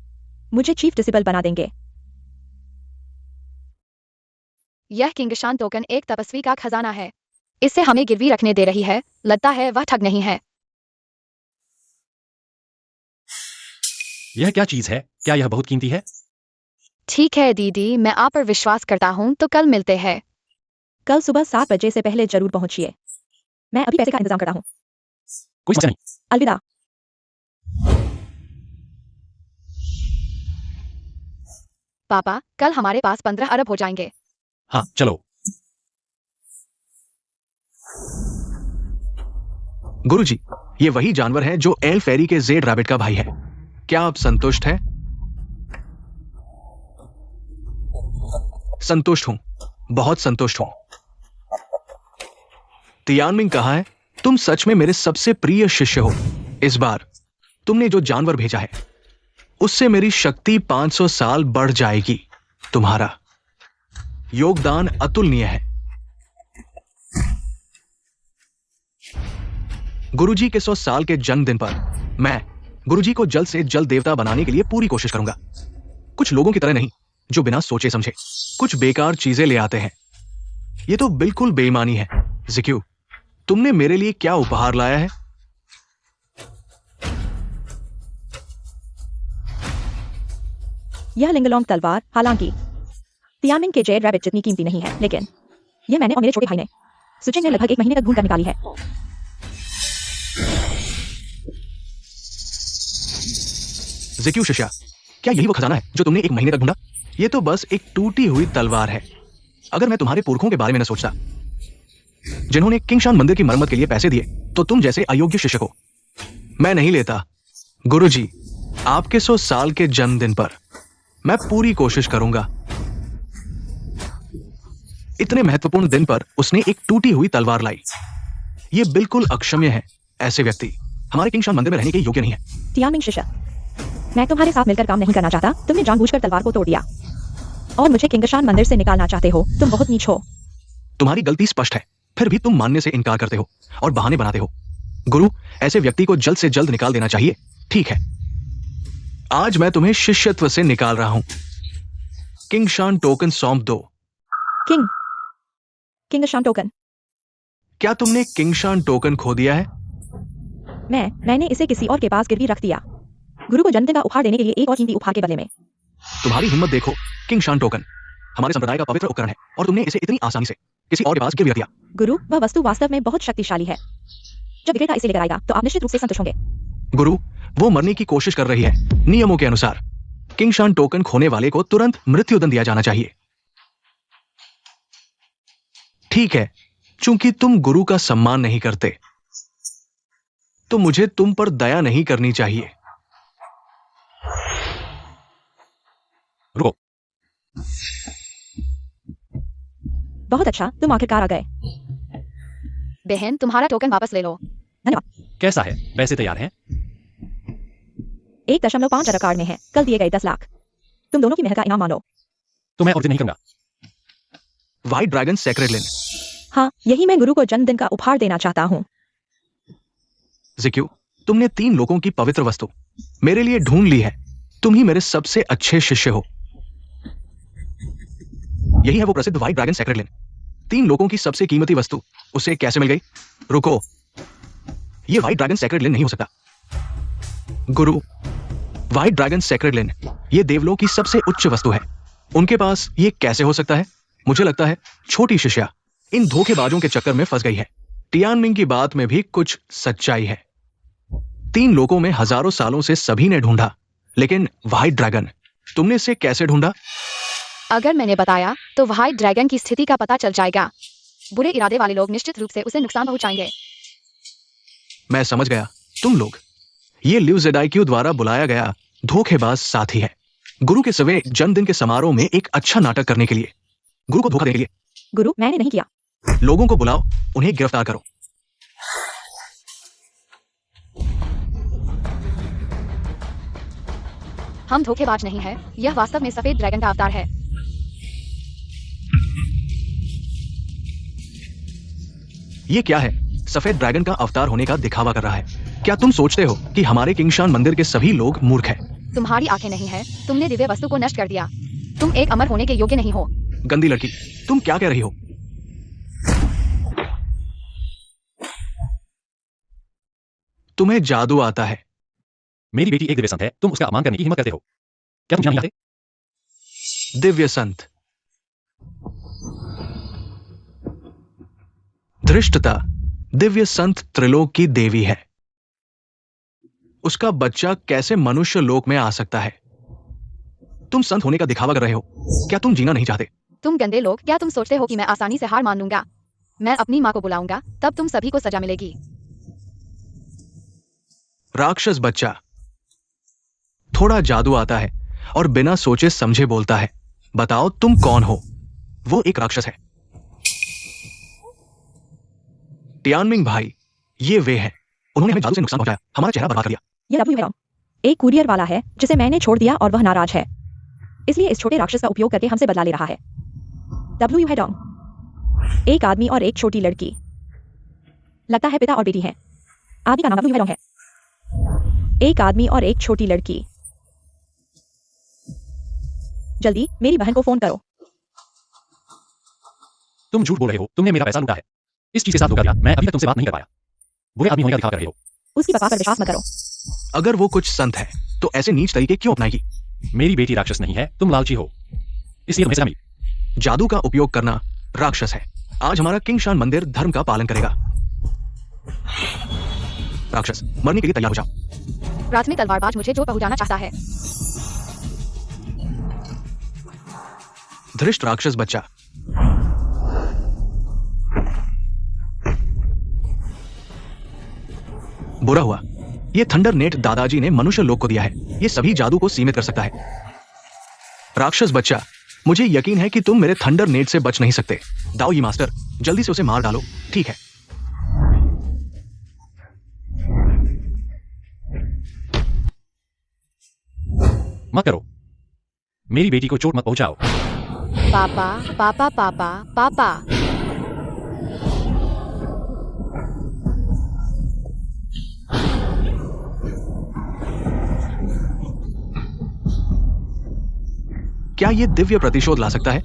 मुझे चीफ डिसिपल बना देंगे। यह किंगशान टोकन एक तपस्वी का खजाना है। इसे हमें गिरवी रखने दे रही है। लगता है वह ठग नहीं है। यह क्या चीज है? क्या यह बहुत कीमती है? ठीक है दीदी, मैं आप पर विश्वास करता हूँ, तो कल मिलते हैं। कल सुबह 7 बजे से पहले जरूर पहुंचिए। मैं अभी पैसे का इंतजाम करता हूँ। कोई समस्या नहीं। अलविदा। पापा, कल हमारे पास 15 अरब हो जाएंगे। हाँ, चलो। गुरुजी, ये वही जानवर है जो एल फेरी के जेड रैबिट का भाई है। क्या आप संतुष्ट हैं? संतुष्ट हूं, बहुत संतुष्ट हूं। तियानमिंग कहाँ है? तुम सच में मेरे सबसे प्रिय शिष्य हो। इस बार तुमने जो जानवर भेजा है उससे मेरी शक्ति 500 साल बढ़ जाएगी। तुम्हारा योगदान अतुलनीय है। गुरुजी के 100 साल के जन्मदिन पर मैं गुरुजी को जल्द से जल्द देवता बनाने के लिए पूरी कोशिश करूंगा। कुछ लोगों की तरह नहीं जो बिना सोचे समझे कुछ बेकार चीजें ले आते हैं। ये तो बिल्कुल बेईमानी है। ज़िक्यू, तुमने मेरे लिए क्या उपहार लाया है? यह लिंगलोंग तलवार हालांकि तियानमिंग के जेड रैबिट जितनी कीमती नहीं है, लेकिन यह मैंने और मेरे छोटे भाई ने सुचिन ने लगभग 1 महीने तक ढूंढ कर निकाली है। ज़िक्यू शिष्या, क्या यही वो खजाना है जो तुमने 1 महीने तक ढूंढा? ये तो बस एक टूटी हुई तलवार है। अगर मैं तुम्हारे पुरखों के बारे में न सोचता, जिन्होंने किंगशान मंदिर की मरम्मत के लिए पैसे दिए, तो तुम जैसे अयोग्य शिष्य को मैं नहीं लेता। गुरुजी, आपके 100 साल के जन्मदिन पर मैं पूरी कोशिश करूंगा। इतने महत्वपूर्ण दिन पर उसने एक टूटी हुई तलवार लाई। ये बिल्कुल अक्षम्य है। ऐसे व्यक्ति हमारे किंगशान मंदिर में रहने के योग्य नहीं है। टियानमिंग शिष्य, मैं तुम्हारे साथ मिलकर काम नहीं करना चाहता। तुमने जानबूझकर तलवार को तोड़ दिया और मुझे किंगशान मंदिर से निकालना चाहते हो। तुम बहुत नीच हो। तुम्हारी गलती स्पष्ट है, फिर भी तुम मानने से इनकार करते हो और बहाने बनाते हो। गुरु, ऐसे व्यक्ति को जल्द से जल्द निकाल देना चाहिए। ठीक है, आज मैं तुम्हें शिष्यत्व से निकाल रहा हूं। किंगशान टोकन सौंप दो। किंगशान टोकन? क्या तुमने किंगशान टोकन खो दिया है? मैंने इसे किसी और के पास गिरवी रख दिया। गुरु को जन्मदिन का उपहार देने के लिए एक और कीमती उपहार के बदले में। तुम्हारी हिम्मत देखो। किंगशान टोकन हमारे संप्रदाय का पवित्र उपकरण है और तुमने इसे इतनी आसानी से किसी और के पास गिरवी रख दिया। गुरु, वह वस्तु वास्तव में बहुत शक्तिशाली है। जब विक्रेता इसे लेकर आएगा तो आप निश्चित रूप से संतुष्ट होंगे। गुरु, वो मरने की कोशिश कर रही है। नियमों के अनुसार किंगशान टोकन खोने वाले को तुरंत मृत्युदंड दिया जाना चाहिए। ठीक है, चूंकि तुम गुरु का सम्मान नहीं करते, तो मुझे तुम पर दया नहीं करनी चाहिए। रुको। बहुत अच्छा, तुम आखिरकार आ गए। बहन, तुम्हारा टोकन वापस ले लो। धन्यवाद। कैसा है? पैसे तैयार हैं? 1.5 अरब कार्ड में है। कल दिए गए 10 लाख तुम दोनों की मेहनत का इनाम मान लो। तो मैं और जिद नहीं करूंगा। व्हाइट ड्रैगन सेक्रेड लिन। हाँ, यही मैं गुरु को जन्मदिन का उपहार देना चाहता हूँ। ज़िक्यू, तुमने 3 लोगों की पवित्र वस्तु मेरे लिए ढूंढ ली है। तुम ही मेरे सबसे अच्छे शिष्य हो। यही है वो प्रसिद्ध व्हाइट ड्रैगन सेक्रेड लिन। 3 लोगों की सबसे कीमती वस्तु उसे कैसे मिल गई? रुको, ये व्हाइट ड्रैगन सेक्रेड लिन नहीं हो सकता। गुरु, व्हाइट ड्रैगन सेक्रेड लिन ये देवलोक की सबसे उच्च वस्तु है। उनके पास ये कैसे हो सकता है? मुझे लगता है छोटी शिष्या इन धोखेबाजों के चक्कर में फंस गई है। टियानमिंग की बात में भी कुछ सच्चाई है। 3 लोगों में हजारों सालों से सभी ने ढूंढा, लेकिन व्हाइट ड्रैगन, तुमने इसे कैसे ढूंढा? अगर मैंने बताया तो व्हाइट ड्रैगन की स्थिति का पता चल जाएगा। बुरे इरादे वाले लोग निश्चित रूप से उसे नुकसान पहुंचाएंगे। मैं समझ गया। तुम लोग ये लिव ज़ेडाइक्यू द्वारा बुलाया गया धोखेबाज साथी है। गुरु के सवे जन्मदिन के समारोह में एक अच्छा नाटक करने के लिए, गुरु को धोखा देने के लिए। गुरु, मैंने नहीं किया। लोगों को बुलाओ, उन्हें गिरफ्तार करो। हम धोखेबाज नहीं है। यह वास्तव में सफेद ड्रैगन का अवतार है। ये क्या है? सफेद ड्रैगन का अवतार होने का दिखावा कर रहा है। क्या तुम सोचते हो कि हमारे किंगशान मंदिर के सभी लोग मूर्ख हैं? तुम्हारी आंखें नहीं है। तुमने दिव्य वस्तु को नष्ट कर दिया। तुम एक अमर होने के योग्य नहीं हो। गंदी लड़की, तुम क्या कह रही हो? तुम्हें जादू आता है। मेरी बेटी एक दिव्य संत है। तुम उसका अपमान करने की हिम्मत करते हो। क्या तुम जान नहीं आते? दिव्य संत, धृष्टता दिव्य संत त्रिलोक की देवी है। उसका बच्चा कैसे मनुष्य लोक में आ सकता है? तुम संत होने का दिखावा कर रहे हो। क्या तुम जीना नहीं चाहते? तुम गंदे लोग, क्या तुम सोचते हो कि मैं आसानी से हार मान लूंगा? मैं अपनी माँ को बुलाऊंगा, तब तुम सभी को सजा मिलेगी। राक्षस बच्चा, थोड़ा जादू आता है और बिना सोचे समझे बोलता है। बताओ तुम कौन हो? वो एक राक्षस है। टियानमिंग भाई, ये वे हैं। उन्होंने हमें जादू से नुकसान पहुंचाया, हमारा चेहरा बर्बाद कर दिया। यह डब्ल्यू है, एक कुरियर वाला है जिसे मैंने छोड़ दिया और वह नाराज है, इसलिए इस छोटे राक्षस का उपयोग करके हमसे बदला ले रहा है। डब्ल्यू है डोंग, एक आदमी और एक छोटी लड़की। लगता है पिता और बेटी हैं। आदमी का नाम डब्ल्यू है डोंग है। एक आदमी और एक छोटी लड़की। जल्दी मेरी बहन को फोन करो। तुम झूठ बोल रहे हो। तुमने मेरा पैसा लूटा है। इस चीज के साथ धोखा दिया। मैं अभी तक तुमसे बात नहीं कर पाया। बुरे आदमी होने का दिखावा कर रहे हो। उसकी बकवास पर विश्वास मत करो। अगर वो कुछ संत है तो ऐसे नीच तरीके क्यों अपनाएगी? मेरी बेटी राक्षस नहीं है। तुम लालची हो, इसलिए तुम्हें सजा मिली। जादू का उपयोग करना राक्षस है। आज हमारा किंगशान मंदिर धर्म का पालन करेगा। राक्षस, मरने के लिए तैयार हो जाओ। प्राथमिक तलवारबाज मुझे चोट पहुंचाना चाहता है। धृष्ट राक्षस बच्चा। बुरा हुआ, ये थंडर नेट दादाजी ने मनुष्य लोक को दिया है। ये सभी जादू को सीमित कर सकता है। राक्षस बच्चा, मुझे यकीन है कि तुम मेरे थंडर नेट से बच नहीं सकते। दाओई मास्टर, जल्दी से उसे मार डालो। ठीक है। मत करो, मेरी बेटी को चोट मत पहुंचाओ। पापा पापा पापा पापा। क्या ये दिव्य प्रतिशोध ला सकता है?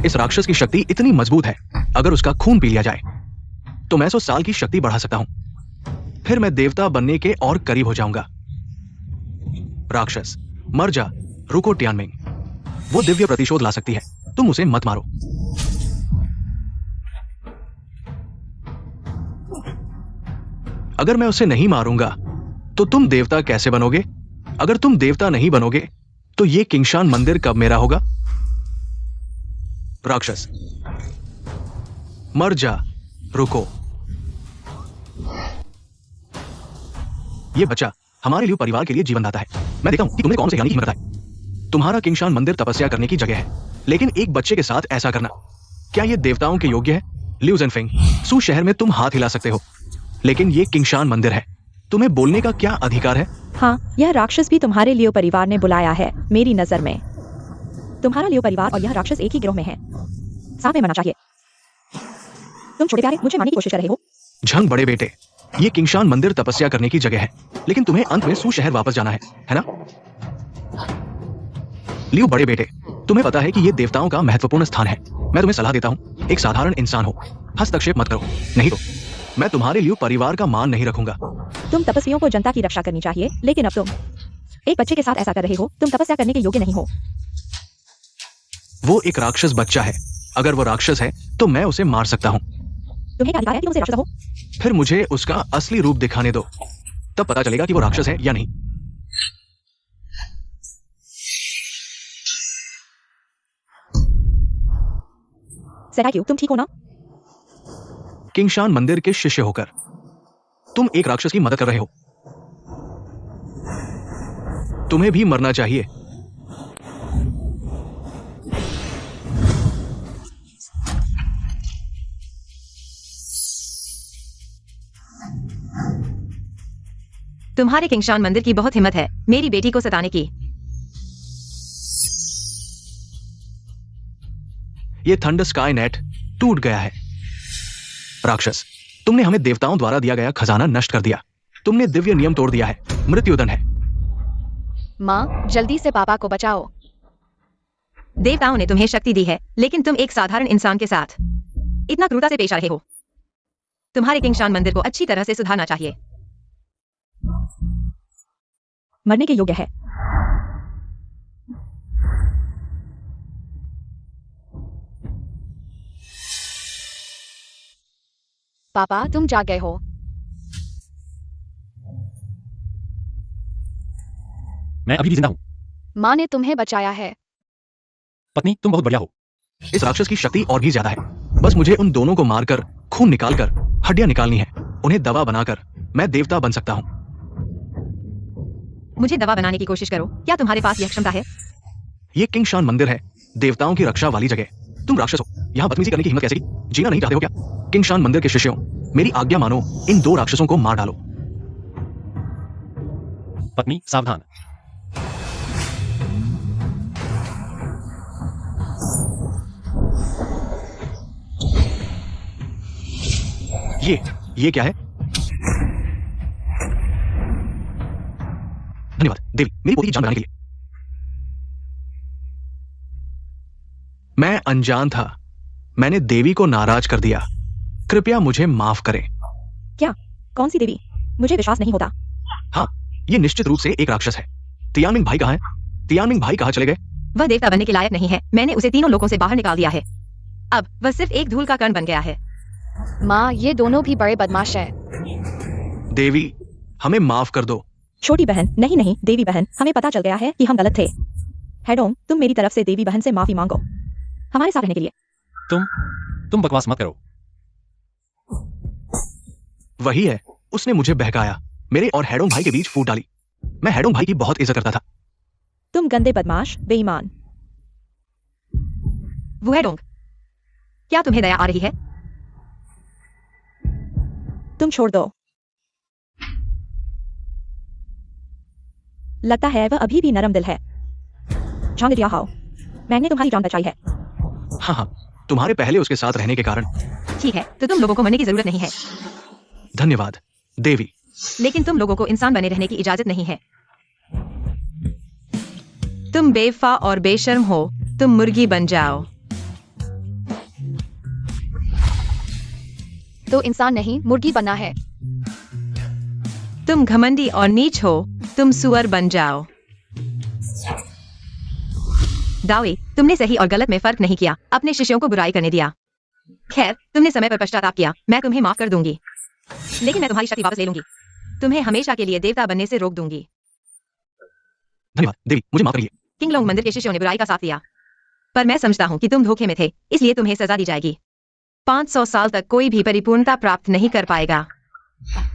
इस राक्षस की शक्ति इतनी मजबूत है, अगर उसका खून पी लिया जाए तो मैं 100 साल की शक्ति बढ़ा सकता हूं। फिर मैं देवता बनने के और करीब हो जाऊंगा। राक्षस, मर जा। रुको टियानमिंग, वो दिव्य प्रतिशोध ला सकती है, तुम उसे मत मारो। अगर मैं उसे नहीं मारूंगा तो तुम देवता कैसे बनोगे? अगर तुम देवता नहीं बनोगे तो ये किंगशान मंदिर कब मेरा होगा? राक्षस, मर जा। रुको। ये बच्चा हमारे लिए परिवार के लिए जीवन दाता है। मैं देखता हूं कि तुम्हें कौन से ज्ञानी की हिम्मत है। तुम्हारा किंगशान मंदिर तपस्या करने की जगह है, लेकिन एक बच्चे के साथ ऐसा करना, क्या ये देवताओं के योग्य है? ल्यू ज़ेनफेंग, सू शहर में तुम हाथ हिला सकते हो, लेकिन ये किंगशान मंदिर है। तुम्हें बोलने का क्या अधिकार है? हाँ, यह राक्षस भी तुम्हारे लियो परिवार ने बुलाया है। मेरी नजर में तुम्हारा लियो परिवार और यह राक्षस एक ही गिरोह में है। साथ में मरना चाहिए। तुम छोटे प्यारे मुझे मारने की कोशिश कर रहे हो। झंग बड़े बेटे, ये किंगशान मंदिर तपस्या करने की जगह है, लेकिन तुम्हें अंत में सू शहर वापस जाना है ना? लियो बड़े बेटे, तुम्हें पता है कि ये देवताओं का महत्वपूर्ण स्थान है। मैं तुम्हें सलाह देता हूं, एक साधारण इंसान हो, हस्तक्षेप मत करो, नहीं तो मैं तुम्हारे लिए परिवार का मान नहीं रखूंगा। तुम तपस्वियों को जनता की रक्षा करनी चाहिए, लेकिन अब तुम एक बच्चे के साथ ऐसा कर रहे हो। तुम तपस्या करने के योग्य नहीं हो। वो एक राक्षस बच्चा है। अगर वो राक्षस है तो मैं उसे मार सकता हूं। तुम्हें क्या अधिकार है कि तुम उसे राक्षस हो? फिर मुझे उसका असली रूप दिखाने दो, तब पता चलेगा कि वो राक्षस है या नहीं। सेडाक्यू, तुम ठीक हो ना? किंगशान मंदिर के शिष्य होकर तुम एक राक्षस की मदद कर रहे हो। तुम्हें भी मरना चाहिए। तुम्हारे किंगशान मंदिर की बहुत हिम्मत है मेरी बेटी को सताने की। ये थंडर स्काई नेट टूट गया है। राक्षस, तुमने हमें देवताओं द्वारा दिया गया खजाना नष्ट कर दिया। तुमने दिव्य नियम तोड़ दिया है। मृत्युदंड है। माँ, जल्दी से पापा को बचाओ। देवताओं ने तुम्हें शक्ति दी है, लेकिन तुम एक साधारण इंसान के साथ इतना क्रूरता से पेश आ रहे हो। तुम्हारे किंगशान मंदिर को अच्छी तरह से सुधारना चाहिए। मरने के योग्य है। पापा, तुम जाग गए हो। मैं अभी भी जिंदा हूँ। माँ ने तुम्हें बचाया है। पत्नी, तुम बहुत बढ़िया हो। इस राक्षस की शक्ति और भी ज्यादा है। बस मुझे उन दोनों को मारकर, खून निकालकर, हड्डियां निकालनी है। उन्हें दवा बनाकर मैं देवता बन सकता हूँ। मुझे दवा बनाने की कोशिश करो। क्या तुम्हारे पास यह क्षमता है? ये किंगशान मंदिर है, देवताओं की रक्षा वाली जगह। तुम राक्षस हो, यहाँ बदतमीजी करने की हिम्मत कैसे की? जीना नहीं चाहते हो क्या? किंगशान मंदिर के शिष्यों, मेरी आज्ञा मानो, इन 2 राक्षसों को मार डालो। पत्नी, सावधान। ये क्या है? धन्यवाद देवी, मेरी पोती की जान बचाने के लिए। मैं अनजान था, मैंने देवी को नाराज कर दिया। कृपया मुझे माफ करें। क्या? कौन सी देवी? मुझे विश्वास नहीं होता। हाँ, ये निश्चित रूप से एक राक्षस है। तियानमिंग भाई कहाँ है? तियानमिंग भाई कहाँ चले गए? वह देवता बनने के लायक नहीं है। मैंने उसे तीनों लोगों से बाहर निकाल दिया है। अब वह सिर्फ एक धूल का कण बन गया है। माँ, ये दोनों भी बड़े बदमाश है। देवी, हमें माफ कर दो। छोटी बहन, नहीं नहीं देवी बहन, हमें पता चल गया है कि हम गलत थे। हेडोंग, तुम मेरी तरफ से देवी बहन से माफी मांगो हमारे साथ रहने के लिए। तुम बकवास मत करो। वही है, उसने मुझे बहकाया, मेरे और हेडोंग भाई के बीच फूट डाली। मैं हेडोंग भाई की बहुत इज्जत करता था। तुम गंदे बदमाश, बेईमान। वुहेडोंग, क्या तुम्हें दया आ रही है? तुम छोड़ दो। लगता है वह अभी भी नरम दिल है। झांग दिया हाओ, मैंने तुम्हारी जान बचाई है। हाँ, तुम्हारे पहले उसके साथ रहने के कारण। ठीक है, तो तुम लोगों को मरने की जरूरत नहीं है। धन्यवाद देवी। लेकिन तुम लोगों को इंसान बने रहने की इजाजत नहीं है। तुम बेवफा और बेशर्म हो। तुम मुर्गी बन जाओ। तो इंसान नहीं, मुर्गी बनना है। तुम घमंडी और नीच हो। तुम सुअर बन जाओ। दावी, तुमने सही और गलत में फर्क नहीं किया, अपने शिष्यों को बुराई करने दिया। खैर, तुमने समय पर पश्चाताप किया, मैं तुम्हें माफ कर दूंगी। लेकिन मैं तुम्हारी शक्ति वापस ले लूंगी। तुम्हें हमेशा के लिए देवता बनने से रोक दूंगी। धन्यवाद देवी, मुझे माफ करिए। किंगलोंग मंदिर के शिष्यों ने बुराई का साथ दिया, पर मैं समझता हूँ कि तुम धोखे में थे, इसलिए तुम्हें सजा दी जाएगी। 500 साल तक कोई भी परिपूर्णता प्राप्त नहीं कर पाएगा।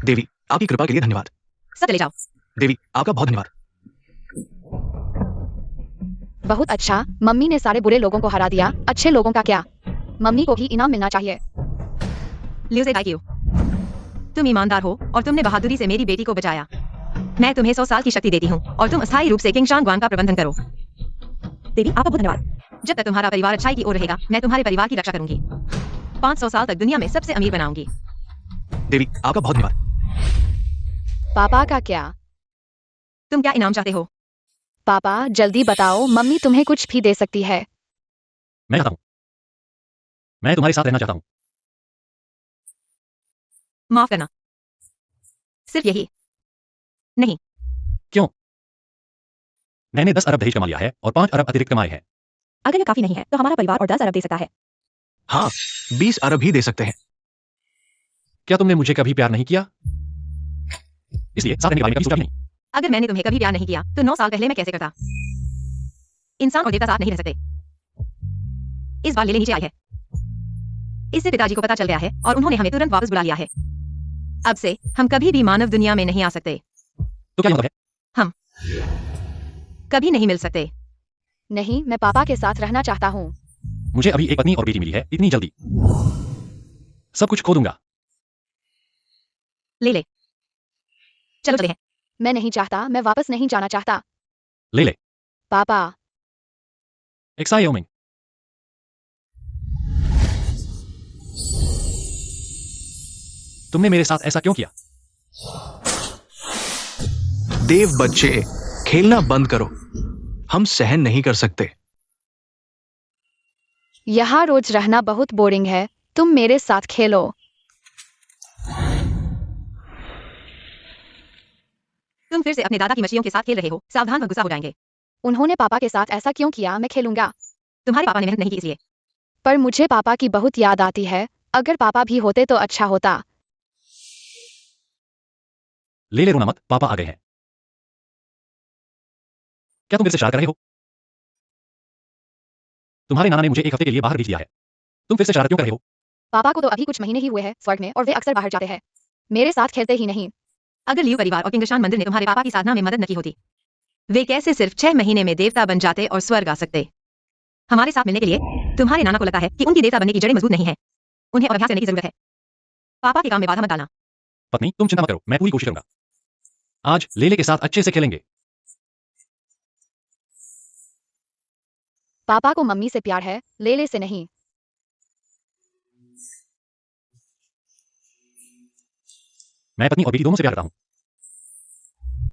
देवी, आपकी कृपा के लिए धन्यवाद। सब चले जाओ। देवी, आपका बहुत धन्यवाद। बहुत अच्छा, मम्मी ने सारे बुरे लोगों को हरा दिया। अच्छे लोगों का क्या? मम्मी को भी इनाम मिलना चाहिए। लियो से थैंक यू। तुम ईमानदार हो और तुमने बहादुरी से मेरी बेटी को बचाया। मैं तुम्हें 100 साल की शक्ति देती हूँ और तुम अस्थायी रूप से किंग शांगवान का प्रबंधन करो। देवी, आपका बहुत धन्यवाद। जब तक तुम्हारा परिवार अच्छाई की ओर रहेगा, मैं तुम्हारे परिवार की रक्षा करूंगी। 500 साल तक दुनिया में सबसे अमीर बनाऊंगी। देवी, आपका बहुत धन्यवाद। पापा का क्या? तुम क्या इनाम चाहते हो? पापा, जल्दी बताओ, मम्मी तुम्हें कुछ भी दे सकती है। मैं चाहता हूँ, मैं तुम्हारे साथ रहना चाहता हूँ। माफ करना। सिर्फ यही नहीं। क्यों? मैंने 10 अरब दहेज कमा लिया है और 5 अरब अतिरिक्त कमाए हैं। अगर यह काफी नहीं है तो हमारा परिवार और 10 अरब दे सकता है। हाँ, 20 अरब ही दे सकते हैं। क्या तुमने मुझे कभी प्यार नहीं किया? इसलिए साथ रहने के बारे में कभी सोचा भी नहीं। अगर मैंने तुम्हें कभी प्यार नहीं किया तो 9 साल पहले मैं कैसे करता? इंसान और देवता साथ नहीं रह सकते। इस बार लेले नीचे आई है। इससे पिताजी को पता चल गया है और उन्होंने हमें तुरंत वापस बुला लिया है। अब से हम कभी भी मानव दुनिया में नहीं आ सकते। तो क्या मतलब है? हम कभी नहीं मिल सकते। नहीं, मैं पापा के साथ रहना चाहता हूँ। मुझे अभी एक पत्नी और बेटी मिली है, इतनी जल्दी सब कुछ खो दूंगा। ले ले। चलो चले हैं। मैं नहीं चाहता, मैं वापस नहीं जाना चाहता। ले ले। पापा, एक्साइओमिंग। तुमने मेरे साथ ऐसा क्यों किया? देव बच्चे, खेलना बंद करो, हम सहन नहीं कर सकते। यहाँ रोज रहना बहुत बोरिंग है। तुम मेरे साथ खेलो। तुम फिर से अपने दादा की मछलियों के साथ खेल रहे हो। सावधान, वह गुस्सा हो जाएंगे। उन्होंने पापा के साथ ऐसा क्यों किया? मैं खेलूंगा। तुम्हारे पापा ने मेहनत नहीं की इसलिए। पर मुझे पापा की बहुत याद आती है। अगर पापा भी होते तो अच्छा होता। ले ले, रोना मत, पापा आ गए हैं। क्या तुम फिर से शरारत कर रहे हो? तुम्हारे नाना ने मुझे एक हफ्ते के लिए बाहर भेज दिया है। तुम फिर से शरारत क्यों कर रहे हो? पापा को तो अभी कुछ महीने ही हुए हैं स्वर्ग में और वे अक्सर बाहर जाते हैं। मेरे साथ खेलते ही नहीं। अगर लियू परिवार और किंगशान मंदिर ने तुम्हारे पापा की साधना में मदद न की होती, वे कैसे सिर्फ 6 महीने में देवता बन जाते और स्वर्ग आ सकते? हमारे साथ मिलने के लिए तुम्हारे नाना को लगता है कि उनकी देवता बनने की जड़ें मजबूत नहीं है। उन्हें और अभ्यास करने की जरूरत है। पापा के काम में बाधा मत डालना। पत्नी, तुम चिंता मत करो, मैं पूरी कोशिश करूंगा। आज लेले के साथ अच्छे से खेलेंगे। पापा को मम्मी से प्यार है, लेले से नहीं। मैं पत्नी और बेटी दोनों से प्यार करता हूं।